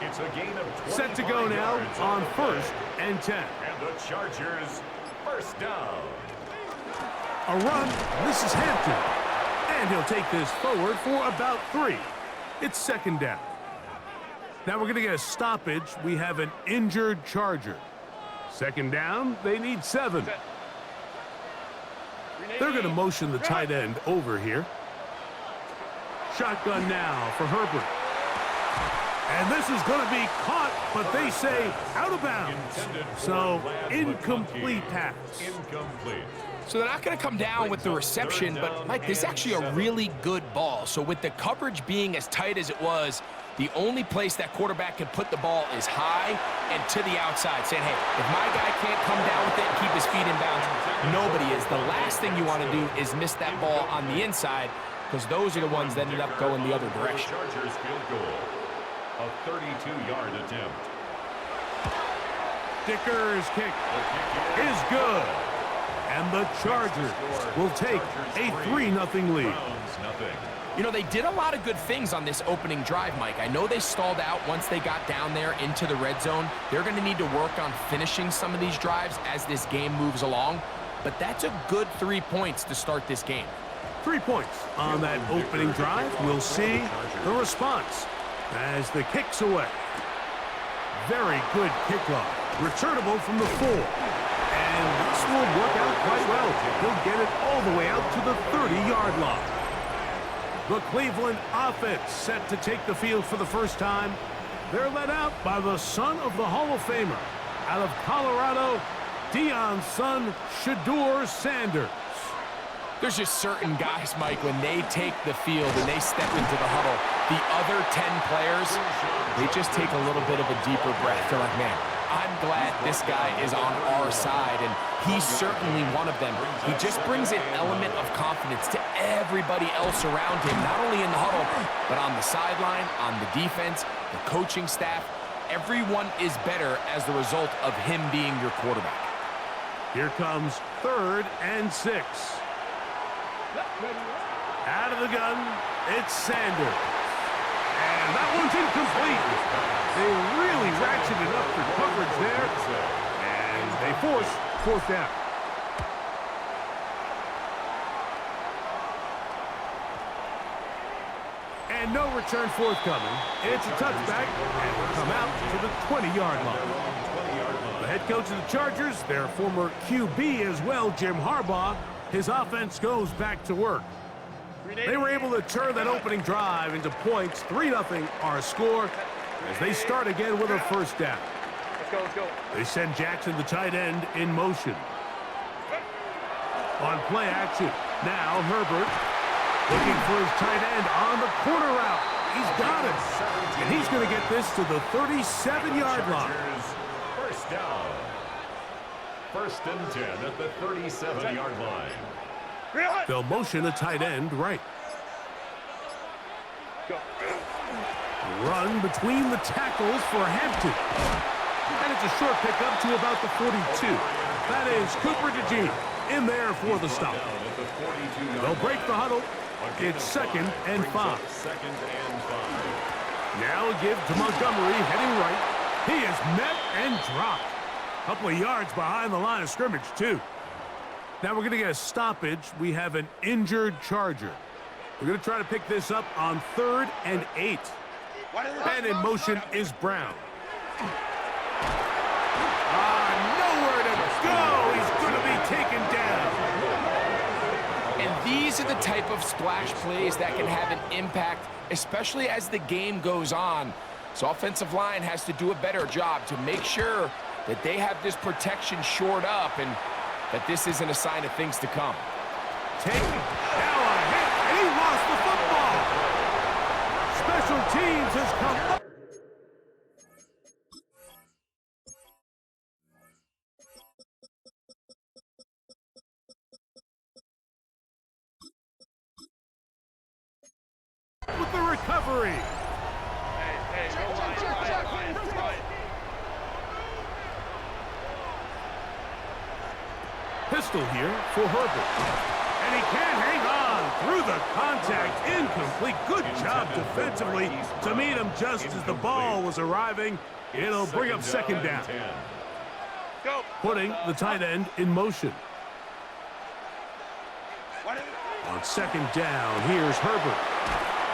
It's a gain of 25 set to go now on 1st and 10. And the Chargers first down. A run, this is Hampton. And he'll take this forward for about 3. It's 2nd down. Now we're going to get a stoppage. We have an injured Charger. 2nd down, they need 7. They're going to motion the tight end over here. Shotgun now for Herbert. And this is going to be caught, but they say out of bounds. So incomplete pass. Incomplete. So they're not going to come down with the reception, but, Mike, this is actually a really good ball. So with the coverage being as tight as it was, the only place that quarterback can put the ball is high and to the outside, saying, hey, if my guy can't come down with it and keep his feet in bounds, nobody is. The last thing you want to do is miss that ball on the inside, because those are the ones that ended up going the other direction. Chargers field goal. A 32-yard attempt. Dicker's kick is good. And the Chargers will take a 3-0 lead. You know, they did a lot of good things on this opening drive, Mike. I know they stalled out once they got down there into the red zone. They're going to need to work on finishing some of these drives as this game moves along. But that's a good 3 points to start this game. 3 points on that opening drive. We'll see the response as the kick's away. Very good kickoff. Returnable from the 4. And this will work out quite well. He'll get it all the way out to the 30-yard line. The Cleveland offense set to take the field for the first time. They're led out by the son of the Hall of Famer. Out of Colorado, Deion's son, Shedeur Sanders. There's just certain guys, Mike, when they take the field and they step into the huddle, the other 10 players, they just take a little bit of a deeper breath. They're like, man, I'm glad this guy is on our side, and he's certainly one of them. He just brings an element of confidence to everybody else around him, not only in the huddle, but on the sideline, on the defense, the coaching staff. Everyone is better as the result of him being your quarterback. Here comes 3rd and 6. Out of the gun, it's Sanders. And that one's incomplete. They really ratcheted up the coverage there. And they force 4th down. And no return forthcoming. It's a touchback, and will come out to the 20-yard line. The head coach of the Chargers, their former QB as well, Jim Harbaugh, his offense goes back to work. They were able to turn that opening drive into points. 3-0 our score as they start again with a first down. Let's go. They send Jackson, the tight end, in motion. On play action, now Herbert looking for his tight end on the corner route. He's got it. And he's going to get this to the 37-yard line. First down. 1st and 10 at the 37-yard line. They'll motion a tight end right. Run between the tackles for Hampton. And it's a short pickup to about the 42. That is Cooper DeGene in there for the stop. They'll break the huddle. It's 2nd and 5. Now a give to Montgomery heading right. He is met and dropped. A couple of yards behind the line of scrimmage, too. Now we're going to get a stoppage. We have an injured Charger. We're going to try to pick this up on 3rd and 8. And in motion is Brown. Nowhere to go. He's going to be taken down. And these are the type of splash plays that can have an impact, especially as the game goes on. So offensive line has to do a better job to make sure that they have this protection shored up and that this isn't a sign of things to come. Taken. Now a hit, and he lost the football. Special teams has come up. With the recovery. Pistol here for Herbert. And he can't hang on through the contact. Incomplete. Good job defensively to meet him just as the ball was arriving. It'll bring up 2nd down. Putting the tight end in motion. On 2nd down, here's Herbert.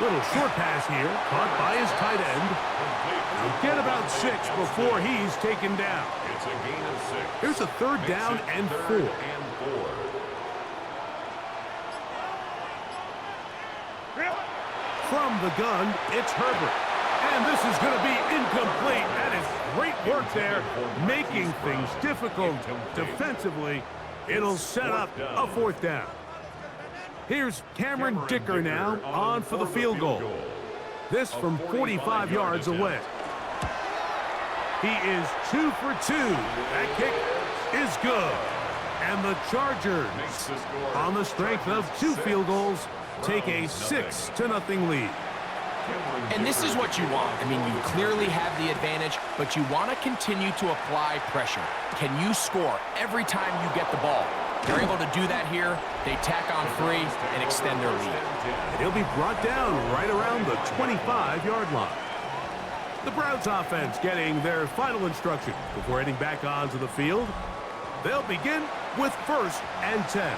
Little short pass here, caught by his tight end. He'll get about 6 before he's taken down. It's a gain of 6. Here's a 3rd down and 4. From the gun, it's Herbert. And this is going to be incomplete. That is great work there, making things difficult defensively. It'll set up a 4th down. Here's Cameron Dicker now on for the field goal. This from 45 yards away. He is 2 for 2. That kick is good. And the Chargers, on the strength of 2 field goals, take a 6-0 lead. And this is what you want. I mean, you clearly have the advantage, but you want to continue to apply pressure. Can you score every time you get the ball? They're able to do that here. They tack on 3 and extend their lead. And he'll be brought down right around the 25-yard line. The Browns offense getting their final instructions before heading back onto the field. They'll begin with 1st and 10.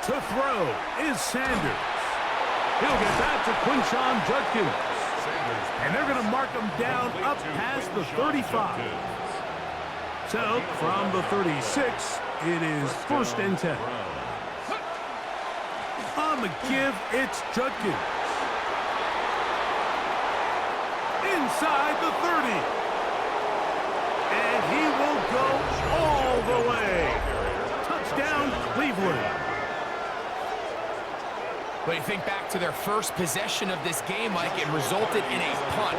To throw is Sanders. He'll get that to Quinshon Judkins. And they're going to mark him down up past the 35. So, from the 36, it is 1st and 10. On the give, it's Judkins. Inside the 30. And he will go all the way. Touchdown, Cleveland. But you think back to their first possession of this game, Mike, it resulted in a punt.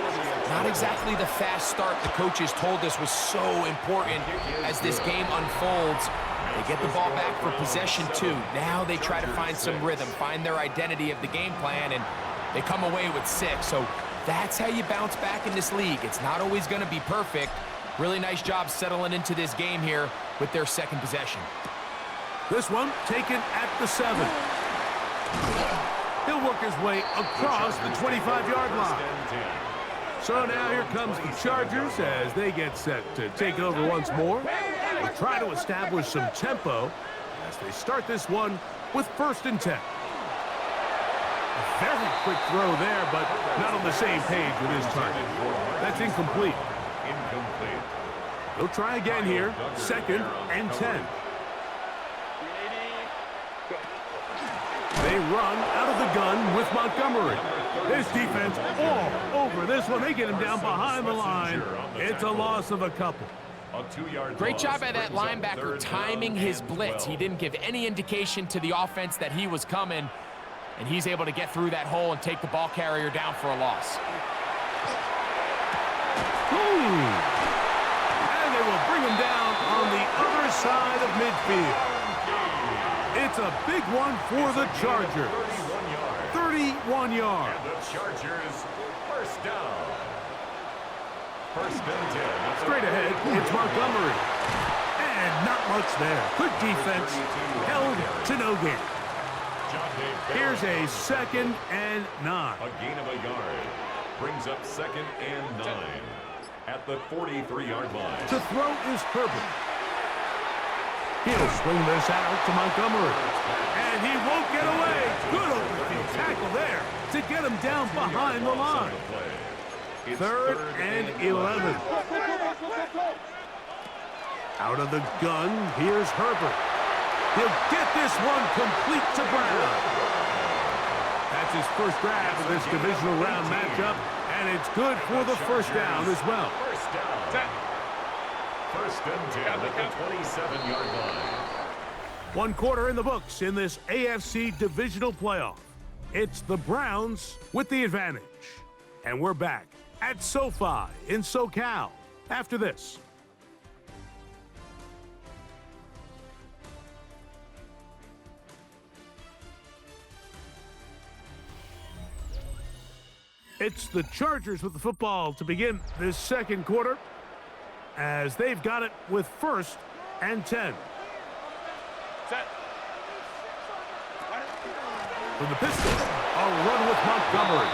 Not exactly the fast start the coaches told us was so important as this game unfolds. They get the ball back for possession 2. Now they try to find some rhythm, find their identity of the game plan, and they come away with 6. So that's how you bounce back in this league. It's not always going to be perfect. Really nice job settling into this game here with their 2nd possession. This one taken at the 7. He'll work his way across the 25-yard line. So now here comes the Chargers as they get set to take over once more. They try to establish some tempo as they start this one with 1st and 10. A very quick throw there, but not on the same page with his target. That's incomplete. He'll try again here. 2nd and 10. They run out of the gun with Montgomery. His defense all over this one. They get him down behind the line. It's a loss of a couple. Great job by that linebacker timing his blitz. He didn't give any indication to the offense that he was coming, and he's able to get through that hole and take the ball carrier down for a loss. And they will bring him down on the other side of midfield. It's a big one for the Chargers. 31 yards. And the Chargers first down. 1st and 10. Straight ahead, it's Montgomery. And not much there. Good defense. Held to no gain. Here's a 2nd and 9. A gain of a yard. Brings up 2nd and 9. At the 43-yard line. To throw is Herbert. He'll swing this out to Montgomery. And he won't get away. Good open field tackle there to get him down behind the line. 3rd and 11. Out of the gun, here's Herbert. He'll get this one complete to Brown. That's his first grab of this divisional round matchup, and it's good for the first down as well. 1st and 10 at the 27-yard line. 1 quarter in the books in this AFC divisional playoff. It's the Browns with the advantage. And we're back at SoFi in SoCal after this. It's the Chargers with the football to begin this 2nd quarter as they've got it with 1st and 10. Set. From the pistol, a run with Montgomery.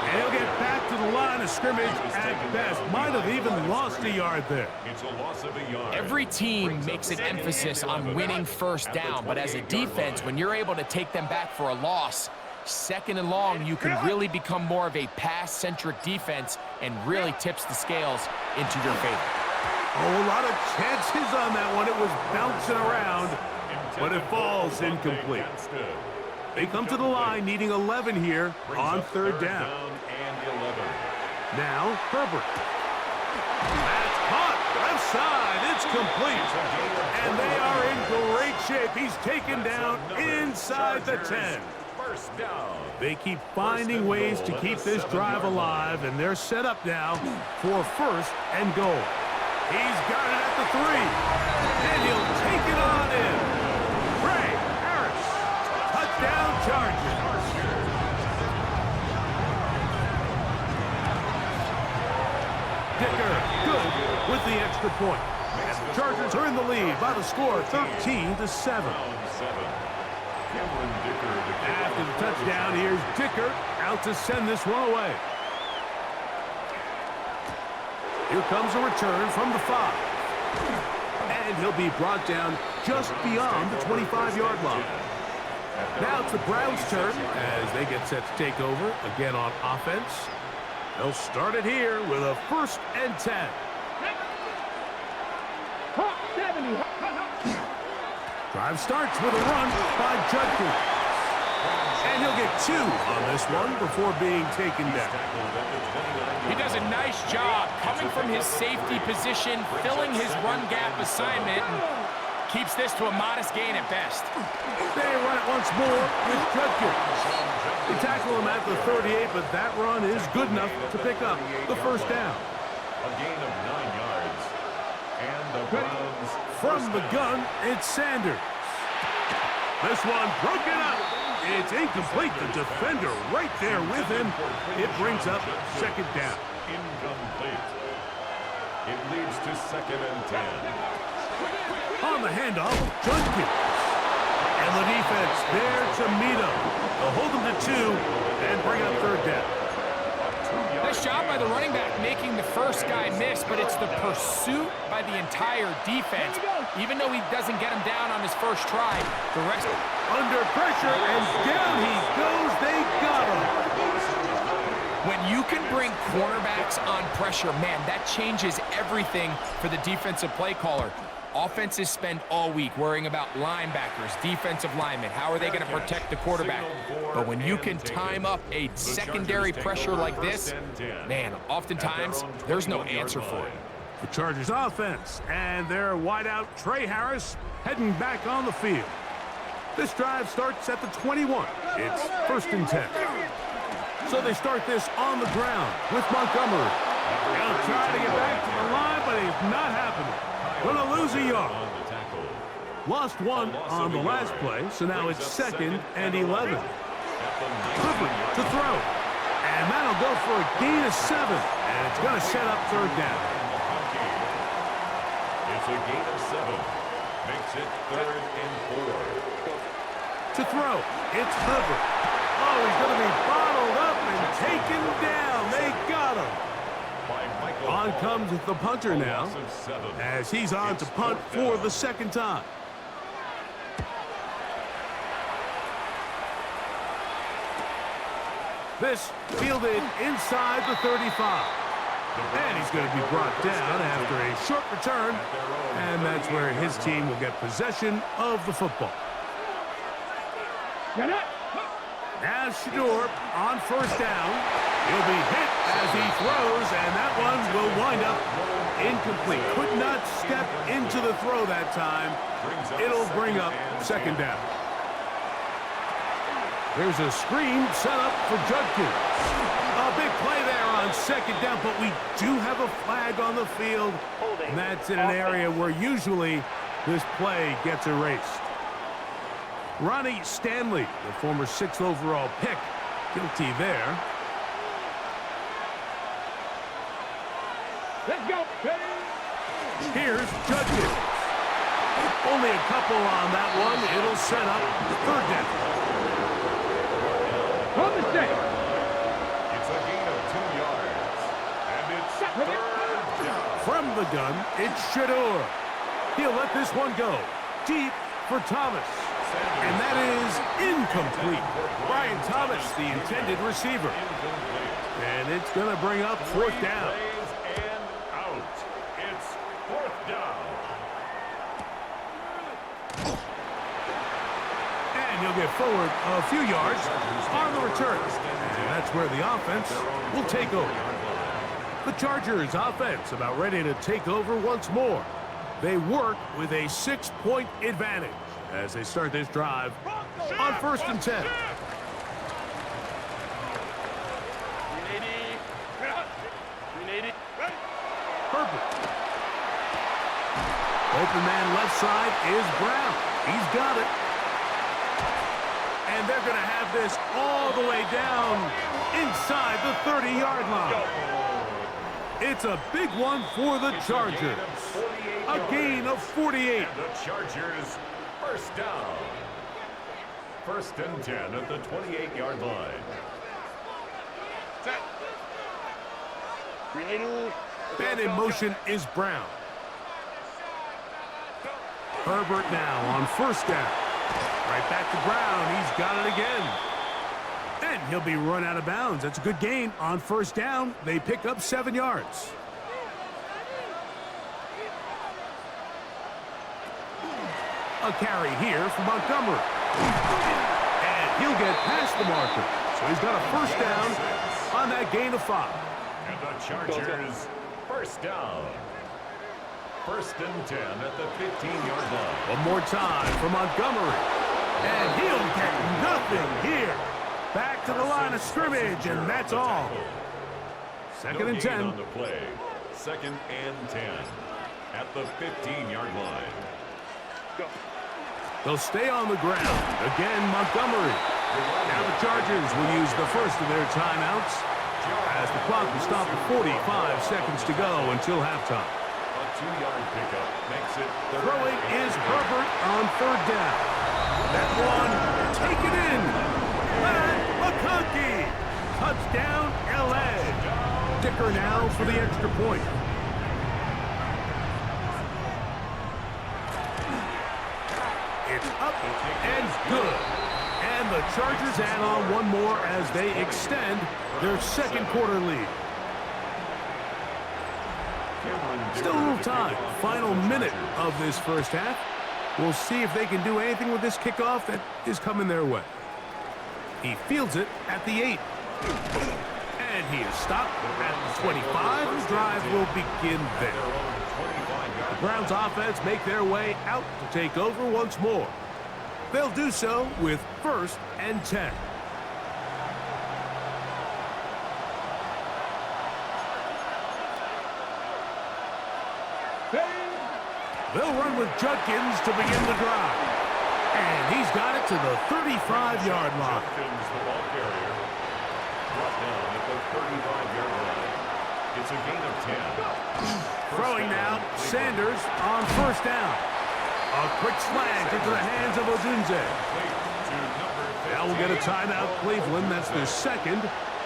And he'll get back to the line of scrimmage at best. Might have even lost a yard there. It's a loss of a yard. Every team makes an emphasis on winning first down, but as a defense, when you're able to take them back for a loss, 2nd and long, you can really become more of a pass-centric defense and really tips the scales into your favor. Oh, a lot of chances on that one. It was bouncing around, but it falls incomplete. They come to the line needing 11 here on 3rd down. Now, Herbert. That's caught. Left side. It's complete. And they are in great shape. He's taken down inside the 10. They keep finding ways to keep this drive alive, and they're set up now for 1st and goal. He's got it at the 3, and he'll take it on in. Trey Harris, touchdown Chargers. Dicker, good with the extra point. And the Chargers are in the lead by the score 13-7. After the touchdown, here's Dicker out to send this one away. Here comes a return from the 5. And he'll be brought down just beyond the 25-yard line. Now it's the Browns' turn as they get set to take over again on offense. They'll start it here with a 1st and 10. Drive starts with a run by Judkins. And he'll get 2 on this one before being taken down. He does a nice job coming from his safety position, filling his run gap assignment, and keeps this to a modest gain at best. They run it once more with Judkins. They tackle him at the 38, but that run is good enough to pick up the 1st down. A gain of 9 yards. And the Browns. From the gun, it's Sanders. This one broken up. It's incomplete. The defender right there with him. It brings up 2nd down. Incomplete. It leads to 2nd and 10. On the handoff, Judkins. And the defense there to meet him. They'll hold him to 2 and bring up 3rd down. Nice job by the running back making the first guy miss, but it's the pursuit by the entire defense. Even though he doesn't get him down on his first try, the rest... Under pressure, and down he goes. They got him. When you can bring cornerbacks on pressure, man, that changes everything for the defensive play caller. Offenses spend all week worrying about linebackers, defensive linemen. How are they going to protect the quarterback? But when you can time up a secondary pressure like this, man, oftentimes there's no answer for it. The Chargers offense and their wideout Trey Harris heading back on the field. This drive starts at the 21. It's 1st and 10. So they start this on the ground with Montgomery. He'll try to get back to the line, but it's not happening. Gonna lose a yard. Lost one on the last play, so now it's 2nd and 11. Clifford to throw. And that'll go for a gain of 7. And it's gonna set up 3rd down. It's a gain of 7. Makes it 3rd and 4. To throw, it's Herbert. Oh, he's going to be bottled up and taken down. They got him. On comes the punter now, as he's on to punt for the 2nd time. This fielded inside the 35. And he's going to be brought down after a short return, and that's where his team will get possession of the football. Now Shador on 1st down. He'll be hit as he throws, and that one will wind up incomplete. Could not step into the throw that time. It'll bring up 2nd down. There's a screen set up for Judkins. A big play there on 2nd down, but we do have a flag on the field, and that's in an area where usually this play gets erased. Ronnie Stanley, the former 6th overall pick, guilty there. Let's go. Here's Judkins. Only a couple on that one. It'll set up 3rd down. From the state. It's a gain of 2 yards. And it's 3rd down. From the gun, it's Shador. He'll let this one go. Deep for Thomas. And that is incomplete. Brian Thomas, the intended receiver. And it's going to bring up 4th down. And out. It's 4th down. And he'll get forward a few yards on the return. And that's where the offense will take over. The Chargers offense about ready to take over once more. They work with a 6-point advantage as they start this drive on 1st and 10. Herbert. Open man left side is Brown. He's got it. And they're going to have this all the way down inside the 30-yard line. It's a big one for the Chargers. A gain of 48. The Chargers 1st down. 1st and 10 at the 28-yard line. And in motion is Brown. Herbert now on 1st down. Right back to Brown. He's got it again. And he'll be run out of bounds. That's a good gain on 1st down. They pick up 7 yards. A carry here for Montgomery. And he'll get past the marker. So he's got a 1st down on that gain of 5. And the Chargers 1st down. 1st and 10 at the 15-yard line. One more time for Montgomery. And he'll get nothing here. Back to the line of scrimmage, and that's all. 2nd and 10. On the play. 2nd and 10 at the 15-yard line. They'll stay on the ground. Again, Montgomery. Now the Chargers will use the first of their timeouts as the clock will stop at 45 seconds to go until halftime. A 2-yard pickup makes it Throwing is Herbert on 3rd down. That one taken in. Matt McConkey. Touchdown, L.A. Dicker now for the extra point. It's up and good. And And the Chargers add on one more as they extend their second quarter lead. Still a little time. Final minute of this first half. We'll see if they can do anything with this kickoff that is coming their way. He fields it at the 8. And he is stopped at the 25. The drive will begin there. The Browns offense make their way out to take over once more. They'll do so with 1st and 10. They'll run with Judkins to begin the drive. And he's got it to the 35-yard line. Judkins, the ball carrier, brought down at the 35-yard line. It's a gain of 10. Throwing now, Sanders on 1st down. A quick slant into the hands of Odunze. Now we'll get a timeout, Cleveland. That's their second.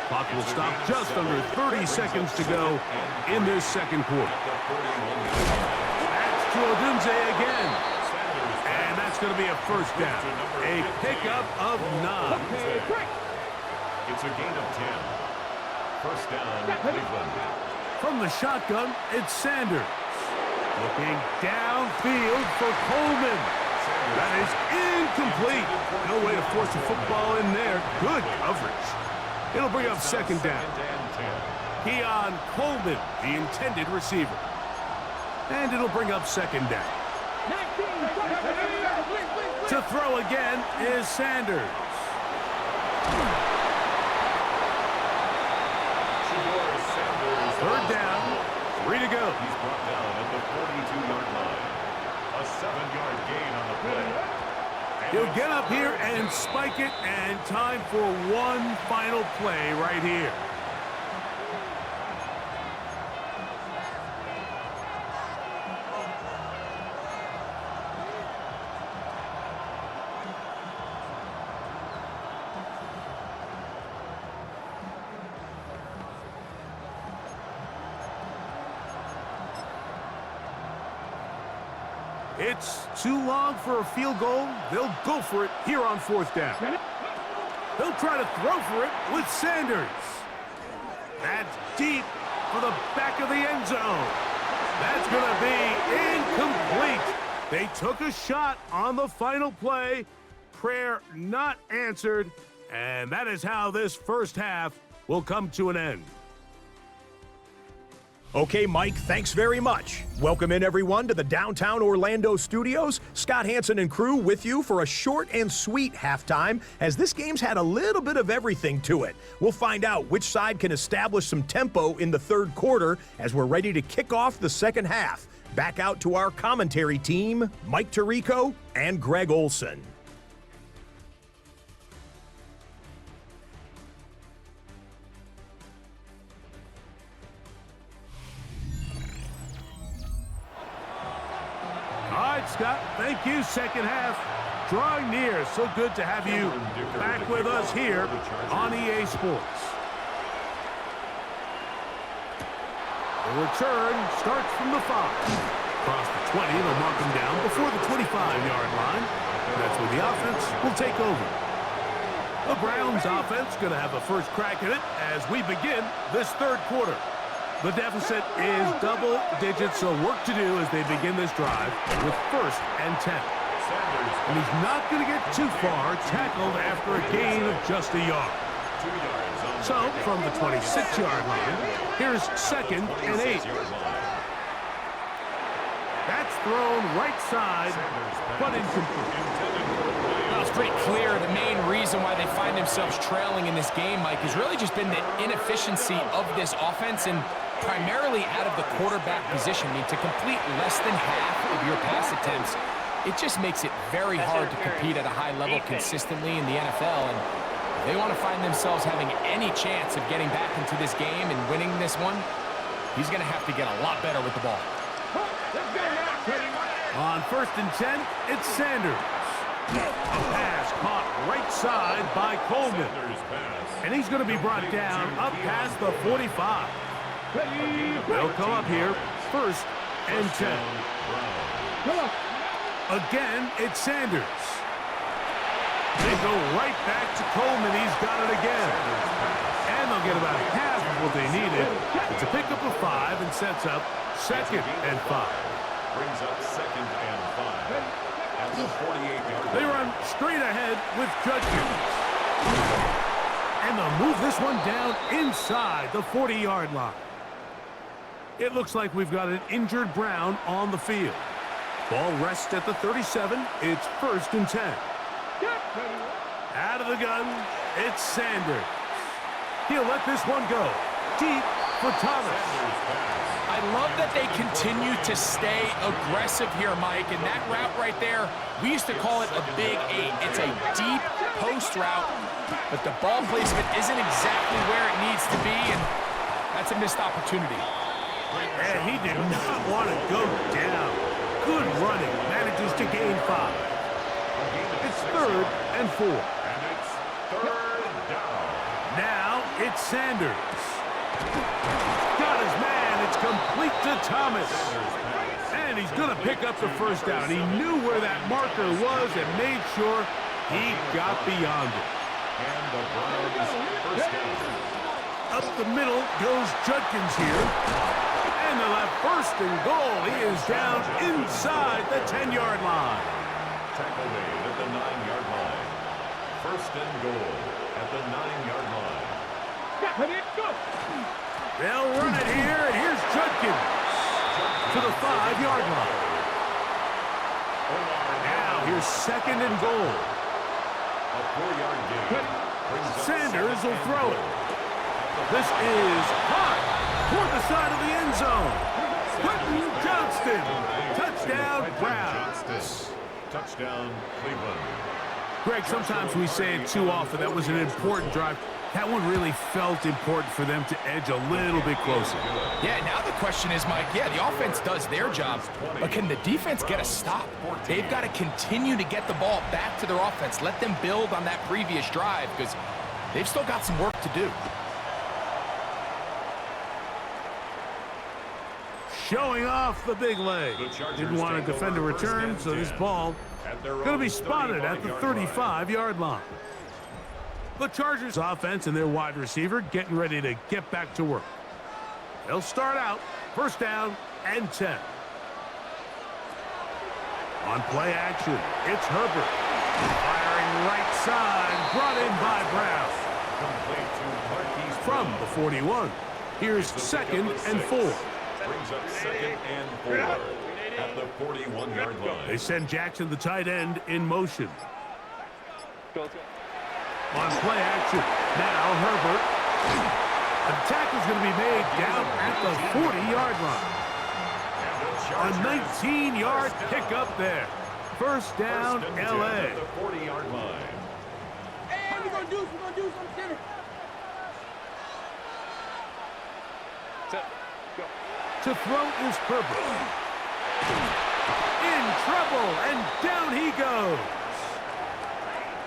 Clock will stop just under 30 seconds to go in this second quarter. That's to Odunze again. And that's going to be a 1st down. A pickup of 9. It's a gain of 10. 1st down, Cleveland. From the shotgun, it's Sanders. Looking downfield for Coleman. That is incomplete. No way to force a football in there. Good coverage. It'll bring up 2nd down. Keon Coleman, the intended receiver. And it'll bring up 2nd down. To throw again is Sanders. 3rd down, 3 to go. He's brought down at the 42-yard line. A 7-yard gain on the play. He'll get up here and spike it, and time for one final play right here. It's too long for a field goal. They'll go for it here on 4th down. They'll try to throw for it with Sanders. That's deep for the back of the end zone. That's going to be incomplete. They took a shot on the final play. Prayer not answered. And that is how this first half will come to an end. Okay, Mike, thanks very much. Welcome in, everyone, to the downtown Orlando studios. Scott Hansen and crew with you for a short and sweet halftime, as this game's had a little bit of everything to it. We'll find out which side can establish some tempo in the 3rd quarter as we're ready to kick off the 2nd half. Back out to our commentary team, Mike Tirico and Greg Olson. All right, Scott, thank you. 2nd half drawing near. So good to have you back with us here on EA Sports. The return starts from the 5. Across the 20, they'll mark him down before the 25-yard line. That's where the offense will take over. The Browns offense going to have a first crack at it as we begin this 3rd quarter. The deficit is double digits, so work to do as they begin this drive with 1st and 10. And he's not going to get too far, tackled after a gain of just a yard. So, from the 26-yard line, here's 2nd and 8. That's thrown right side, but incomplete. Well, it's pretty clear the main reason why they find themselves trailing in this game, Mike, has really just been the inefficiency of this offense and primarily out of the quarterback position. I mean, to complete less than half of your pass attempts, it just makes it very hard to compete at a high level consistently in the NFL. And if they want to find themselves having any chance of getting back into this game and winning this one, he's going to have to get a lot better with the ball. On 1st and 10, it's Sanders. A pass caught right side by Coleman. And he's going to be brought down up past the 45. They'll come up here, 1st and 10. Again, it's Sanders. They go right back to Coleman. He's got it again. And they'll get about half of what they needed. It's a pickup of 5 and sets up 2nd and 5. Brings up 2nd and 5. At the 48-yard line. They run straight ahead with Judkins. And they'll move this one down inside the 40-yard line. It looks like we've got an injured Brown on the field. Ball rests at the 37. It's 1st and 10. Out of the gun, it's Sanders. He'll let this one go. Deep for Thomas. I love that they continue to stay aggressive here, Mike. And that route right there, we used to call it a big 8. It's a deep post route, but the ball placement isn't exactly where it needs to be, and that's a missed opportunity. And he did not want to go down. Good running. Manages to gain 5. It's 3rd and 4. And it's 3rd down. Now it's Sanders. Got his man. It's complete to Thomas. And he's going to pick up the 1st down. He knew where that marker was and made sure he got beyond it. And the Browns' 1st down. Up the middle goes Judkins here. And they'll have 1st and goal. He is down inside the 10-yard line. Tackle made at the 9-yard line. 1st and goal at the 9-yard line. They'll run it here, and here's Judkins to the 5-yard line. Now here's 2nd and goal. A 4-yard gain. Sanders will throw it. This is hot toward the side of the end zone. Quentin Johnston. Touchdown, Browns. Touchdown, Cleveland. Greg, sometimes we say it too often. That was an important drive. That one really felt important for them to edge a little bit closer. Yeah, now the question is, Mike, yeah, the offense does their job, but can the defense get a stop? They've got to continue to get the ball back to their offense. Let them build on that previous drive because they've still got some work to do. Showing off the big leg. Didn't want to defend a return, so this ball going to be spotted at the 35-yard line. The Chargers offense and their wide receiver getting ready to get back to work. They'll start out 1st down and 10. On play action, it's Herbert. Firing right side, brought in by Brown. From the 41, here's 2nd and 4. Brings up 2nd and 4 at the 41-yard line. They send Jackson, the tight end, in motion. On play action, now Herbert. The tackle's going to be made down at the 40-yard line. A 19-yard pickup there. 1st down, L.A. At the 40-yard line. Hey, we're going to do something. To throw is Herbert. In trouble, and down he goes.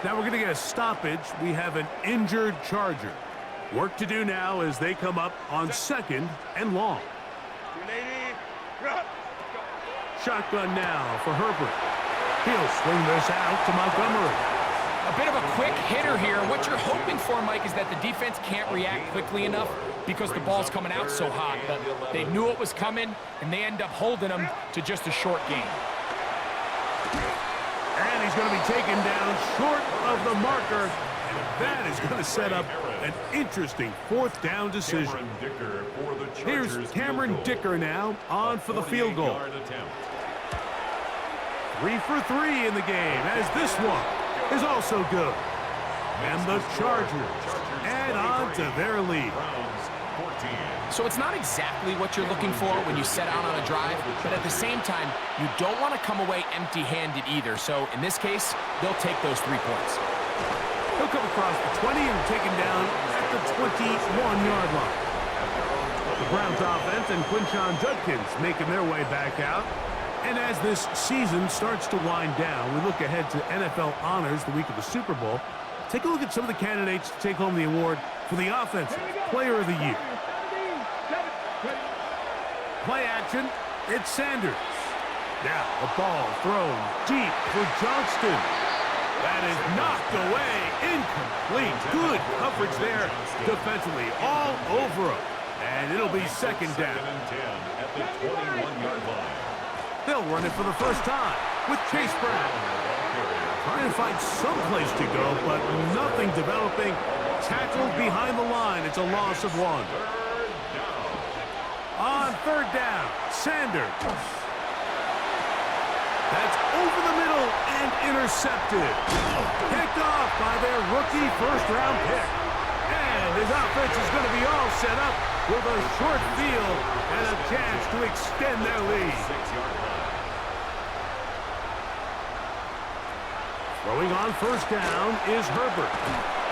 Now we're going to get a stoppage. We have an injured Charger. Work to do now as they come up on 2nd and long. Shotgun now for Herbert. He'll swing this out to Montgomery. A bit of a quick hitter here. What you're hoping for, Mike, is that the defense can't react quickly enough because the ball's coming out so hot. But they knew it was coming, and they end up holding them to just a short gain. And he's going to be taken down short of the marker. And that is going to set up an interesting 4th down decision. Here's Cameron Dicker now on for the field goal. 3 for 3 in the game, as this one is also good. And the Chargers add on to their lead. So it's not exactly what you're looking for when you set out on a drive, but at the same time, you don't want to come away empty-handed either. So in this case, they'll take those 3 points. He'll come across the 20 and taken down at the 21-yard line. The Browns offense and Quinshon Judkins making their way back out. And as this season starts to wind down, we look ahead to NFL honors the week of the Super Bowl. Take a look at some of the candidates to take home the award for the Offensive Player of the Year. Play action, it's Sanders. Now the ball thrown deep for Johnston. That is knocked away. Incomplete. Good coverage there defensively. All over him. And it'll be second down. At the 21-yard line. They'll run it for the first time with Chase Brown. Trying to find some place to go, but nothing developing. Tackled behind the line. It's a loss of 1. On third down, Sanders. That's over the middle and intercepted. Picked off by their rookie first-round pick. And his offense is going to be all set up with a short field and a chance to extend their lead. 6-yard line. Throwing on first down is Herbert.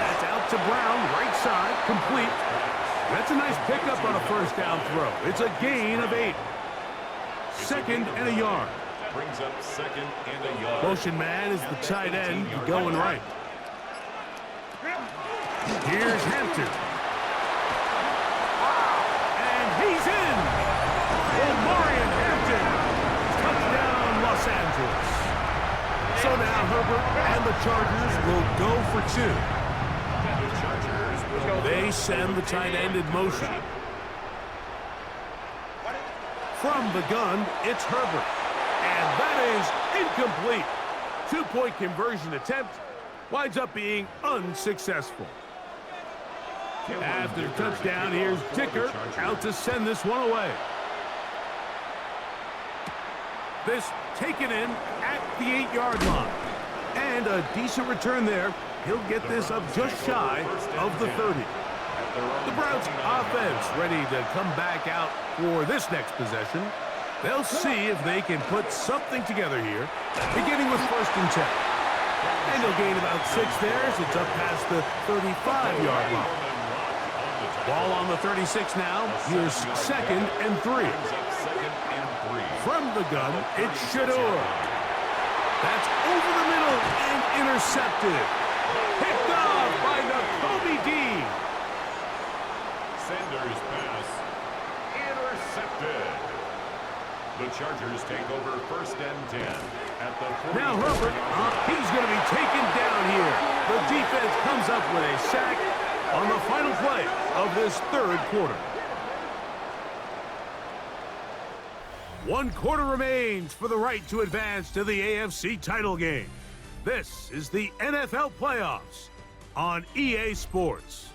That's out to Brown, right side, complete. That's a nice pickup on a first down throw. It's a gain of 8. Second and a yard. Brings up second and a yard. Motion man is the tight end going right. Here's Hampton. And he's in. Omarion Hampton. Touchdown, Los Angeles. So now Herbert and the Chargers will go for 2. They send the tight end in motion. From the gun, it's Herbert. And that is incomplete. 2-point conversion attempt winds up being unsuccessful. After the touchdown, here's Dicker out to send this one away. This taken in at the 8-yard line. And a decent return there. He'll get this up just shy of the 30. The Browns offense ready to come back out for this next possession. They'll see if they can put something together here, beginning with first and 10. And they'll gain about 6 there as it's up past the 35-yard line. Ball on the 36 now. Here's second and 3. From the gun, it's Shador. That's over the middle and intercepted. Picked off by Nakobe Dean. Sanders' pass intercepted. The Chargers take over first and 10 at the 40. Now Herbert, he's going to be taken down here. The defense comes up with a sack on the final play of this third quarter. 1 quarter remains for the right to advance to the AFC title game. This is the NFL playoffs on EA Sports.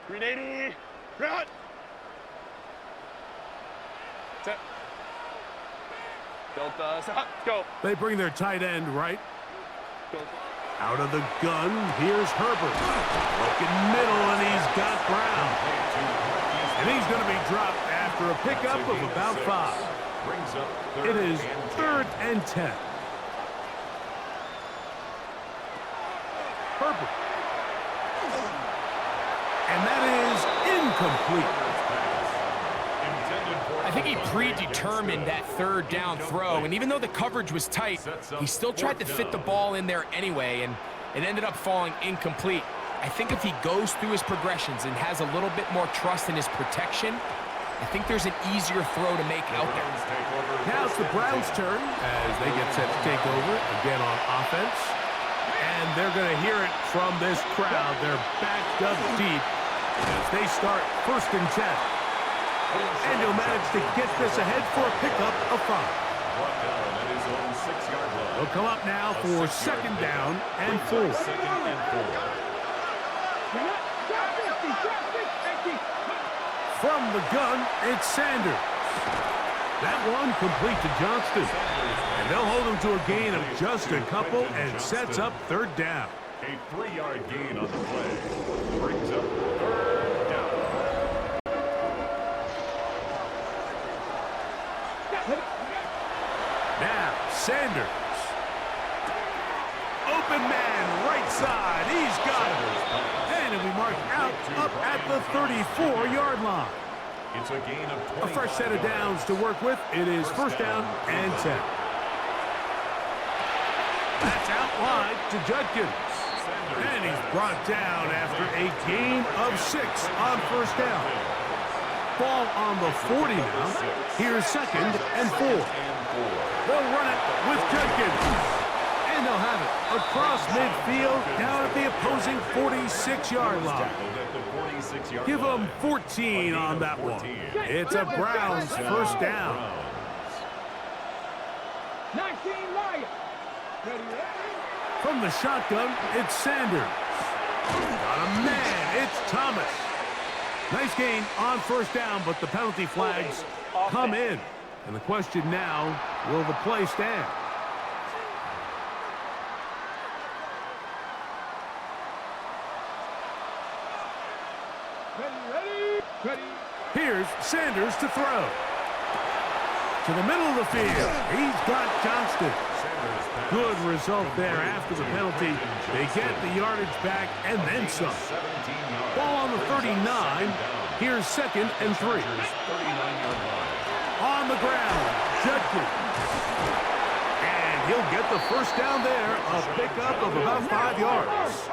Grenade! Run! Set. Delta, set. Go. They bring their tight end right. Go. Out of the gun, here's Herbert. Broken middle, and he's got Brown. And he's going to be dropped after a pickup of about 5. It is third and 10. Herbert. And that is incomplete. I think he predetermined that third down throw, and even though the coverage was tight, he still tried to fit the ball in there anyway, and it ended up falling incomplete. I think if he goes through his progressions and has a little bit more trust in his protection, I think there's an easier throw to make out there. Now it's the Browns' turn as they get set to take over again on offense. And they're going to hear it from this crowd. They're backed up deep as they start first and 10. And he'll manage to get this ahead for a pickup of 5. They'll come up now for second down and 4. From the gun, it's Sanders. That one complete to Johnston. And they'll hold him to a gain of just a couple and sets up third down. A 3-yard gain on the play. Brings up third down. Now, Sanders. Open man, right side. He's got it. And it'll be marked out up at the 34-yard line. It's a gain of 25 A fresh set of downs to work with. It is first down and 10. That's out wide to Judkins. And he's brought down after a gain of 6 on first down. Ball on the 40 now. Here's second and 4. They'll run it with Judkins. And they'll have it across midfield down at the opposing 46-yard line. Give them 14 on that one. It's a Browns first down. 19 Lions. From the shotgun, it's Sanders. Got a man, it's Thomas. Nice gain on first down, but the penalty flags come in. And the question now, will the play stand? Ready. Here's Sanders to throw. To the middle of the field. He's got Johnston. Good result there after the penalty. They get the yardage back and then some. Ball on the 39. Here's second and 3. On the ground, Judkins. And he'll get the first down there. A pickup of about 5 yards.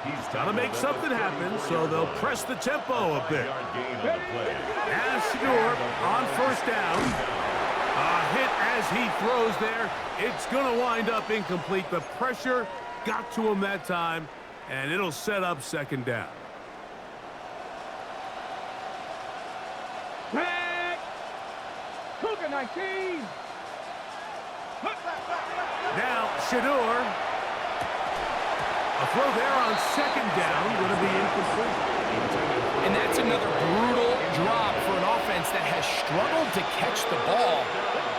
He's got to make something happen, so they'll press the tempo a bit. As Shador on first down. A hit as he throws there. It's going to wind up incomplete. The pressure got to him that time, and it'll set up second down. Back. Cougar 19. Now Shador. A throw there on second down, going to be incomplete. And that's another brutal drop for an offense that has struggled to catch the ball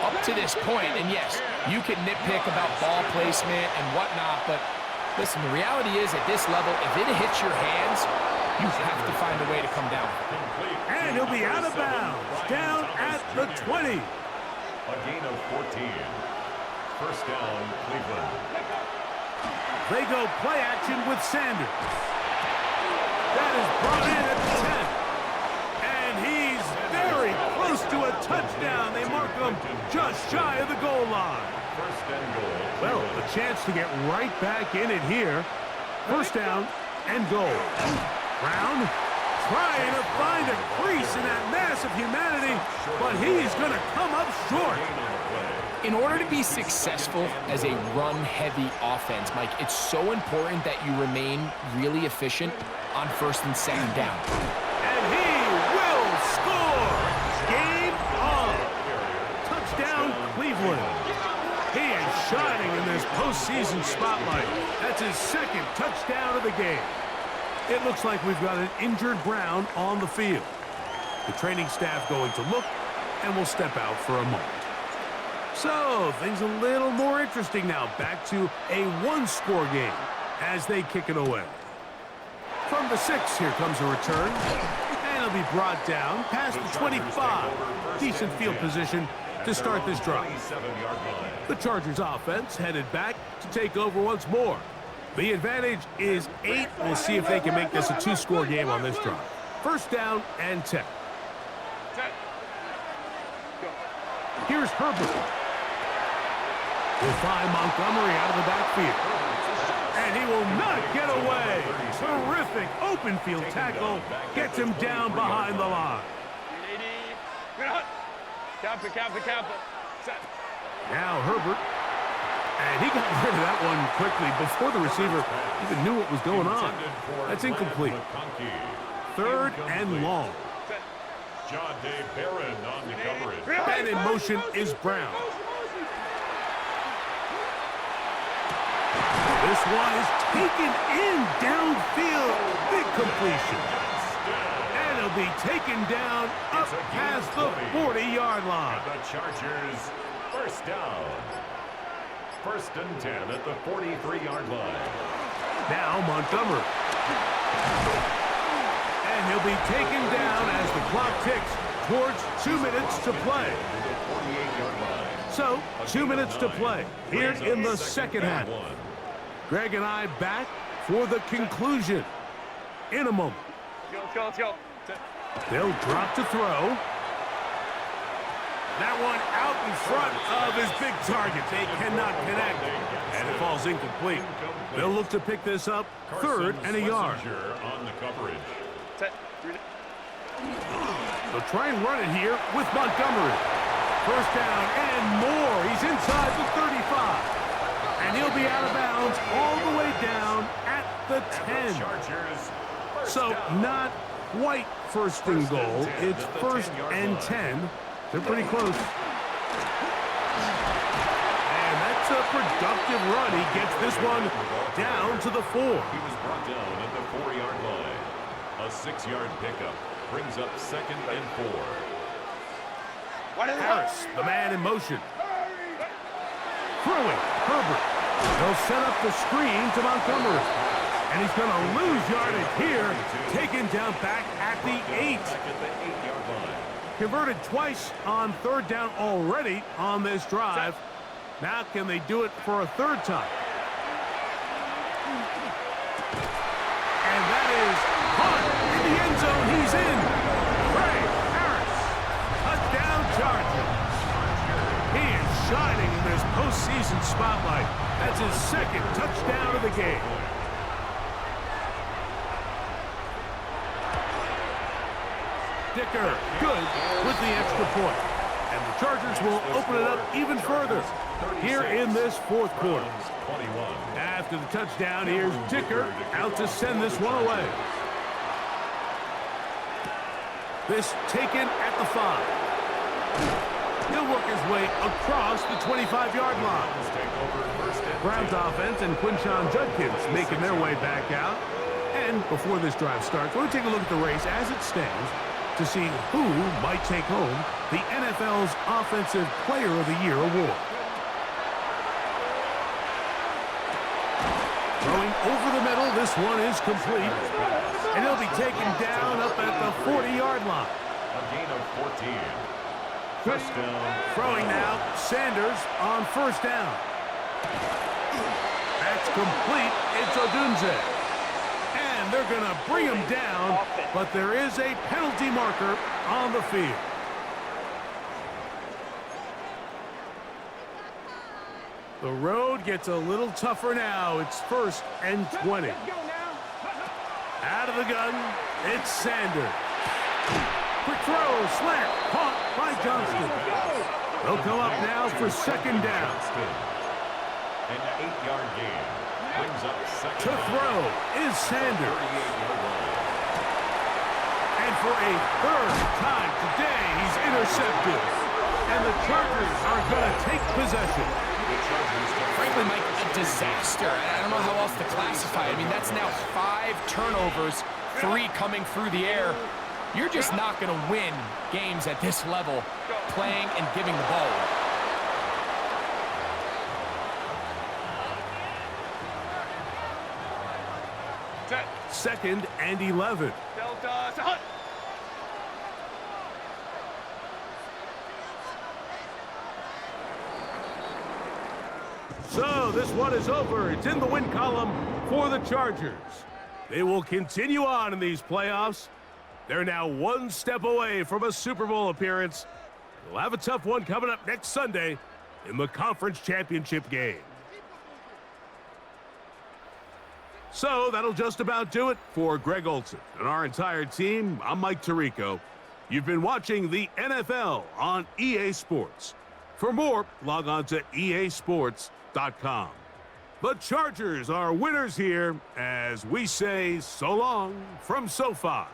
up to this point. And yes, you can nitpick about ball placement and whatnot, but listen, the reality is at this level, if it hits your hands, you have to find a way to come down. And he'll be out of bounds, down at the 20. A gain of 14. First down, Cleveland. They go play action with Sanders. That is brought in at the 10. And he's very close to a touchdown. They mark him just shy of the goal line. First and goal. Well, a chance to get right back in it here. First down and goal. Brown trying to find a crease in that mass of humanity, but he's going to come up short. In order to be successful as a run-heavy offense, Mike, it's so important that you remain really efficient on first and second down. And he will score! Game on! Touchdown, Cleveland. He is shining in this postseason spotlight. That's his second touchdown of the game. It looks like we've got an injured Brown on the field. The training staff going to look, and will step out for a moment. So, things a little more interesting now. Back to a one-score game as they kick it away. From the 6, here comes a return. And it'll be brought down past the 25. Decent field position to start this drive. The Chargers offense headed back to take over once more. The advantage is 8. We'll see if they can make this a 2-score game on this drive. First down and 10. Here's Herbert. Will find Montgomery out of the backfield. And he will not get away. Terrific open field tackle. Gets him down behind the line. Camper. Set. Now Herbert. And he got rid of that one quickly before the receiver even knew what was going on. That's incomplete. Third and long. John Day Barron on the coverage. And in motion is Brown. This one is taken in downfield. Big completion. And it'll be taken down up past the 40-yard line. And the Chargers first down. First and 10 at the 43-yard line. Now Montgomery. And he'll be taken down as the clock ticks towards 2 minutes to play. So, 2 minutes to play here in the second half. Greg and I back for the conclusion in a moment. Let's go. They'll drop to throw. That one out in front of his big target. They cannot connect, and it falls incomplete. They'll look to pick this up, 3rd and a yard. On the coverage. They'll try and run it here with Montgomery. 1st down and more. He's inside the 35. And he'll be out of bounds all the way down at the 10. So not quite 1st and goal. It's 1st and 10. They're pretty close. And that's a productive run. He gets this one down to the 4. He was brought down at the 4-yard line. A 6-yard pickup brings up 2nd and 4. Harris, the man in motion. Throwing, Herbert. They'll set up the screen to Montgomery. And he's going to lose yardage here. Taken down back at the 8. Back at the 8-yard line. Converted twice on 3rd down already on this drive. Now can they do it for a 3rd time? And that is caught in the end zone. He's in. Trey Harris. Touchdown Chargers. He is shining in this postseason spotlight. That's his 2nd touchdown of the game. Dicker, good with the extra point. And the Chargers will open it up even further here in this 4th quarter. After the touchdown, here's Dicker out to send this one away. This taken at the 5. He'll work his way across the 25-yard line. Browns offense and Quinshon Judkins making their way back out. And before this drive starts, we're going to take a look at the race as it stands to see who might take home the NFL's Offensive Player of the Year award. Throwing over the middle, this one is complete. And he'll be taken down up at the 40-yard line. A gain of 14. 1st down. Throwing now, Sanders on 1st down. That's complete. It's Odunze. And they're going to bring him down, but there is a penalty marker on the field. The road gets a little tougher now. It's 1st and 20. Out of the gun, it's Sanders. Quick throw, slant, caught by Johnston. They'll come up now for 2nd down. An 8-yard gain. Brings up 2nd. To throw is Sanders. And for a 3rd time today, he's intercepted. And the Chargers are going to take possession. Frankly, Mike, a disaster. I don't know how else to classify it. I mean, that's now 5 turnovers, 3 coming through the air. You're just not going to win games at this level playing and giving the ball away. 2nd and 11. So this one is over. It's in the win column for the Chargers. They will continue on in these playoffs. They're now 1 step away from a Super Bowl appearance. They'll have a tough one coming up next Sunday in the conference championship game. So that'll just about do it for Greg Olson and our entire team. I'm Mike Tirico. You've been watching the NFL on EA Sports. For more, log on to easports.com. The Chargers are winners here as we say so long from SoFi.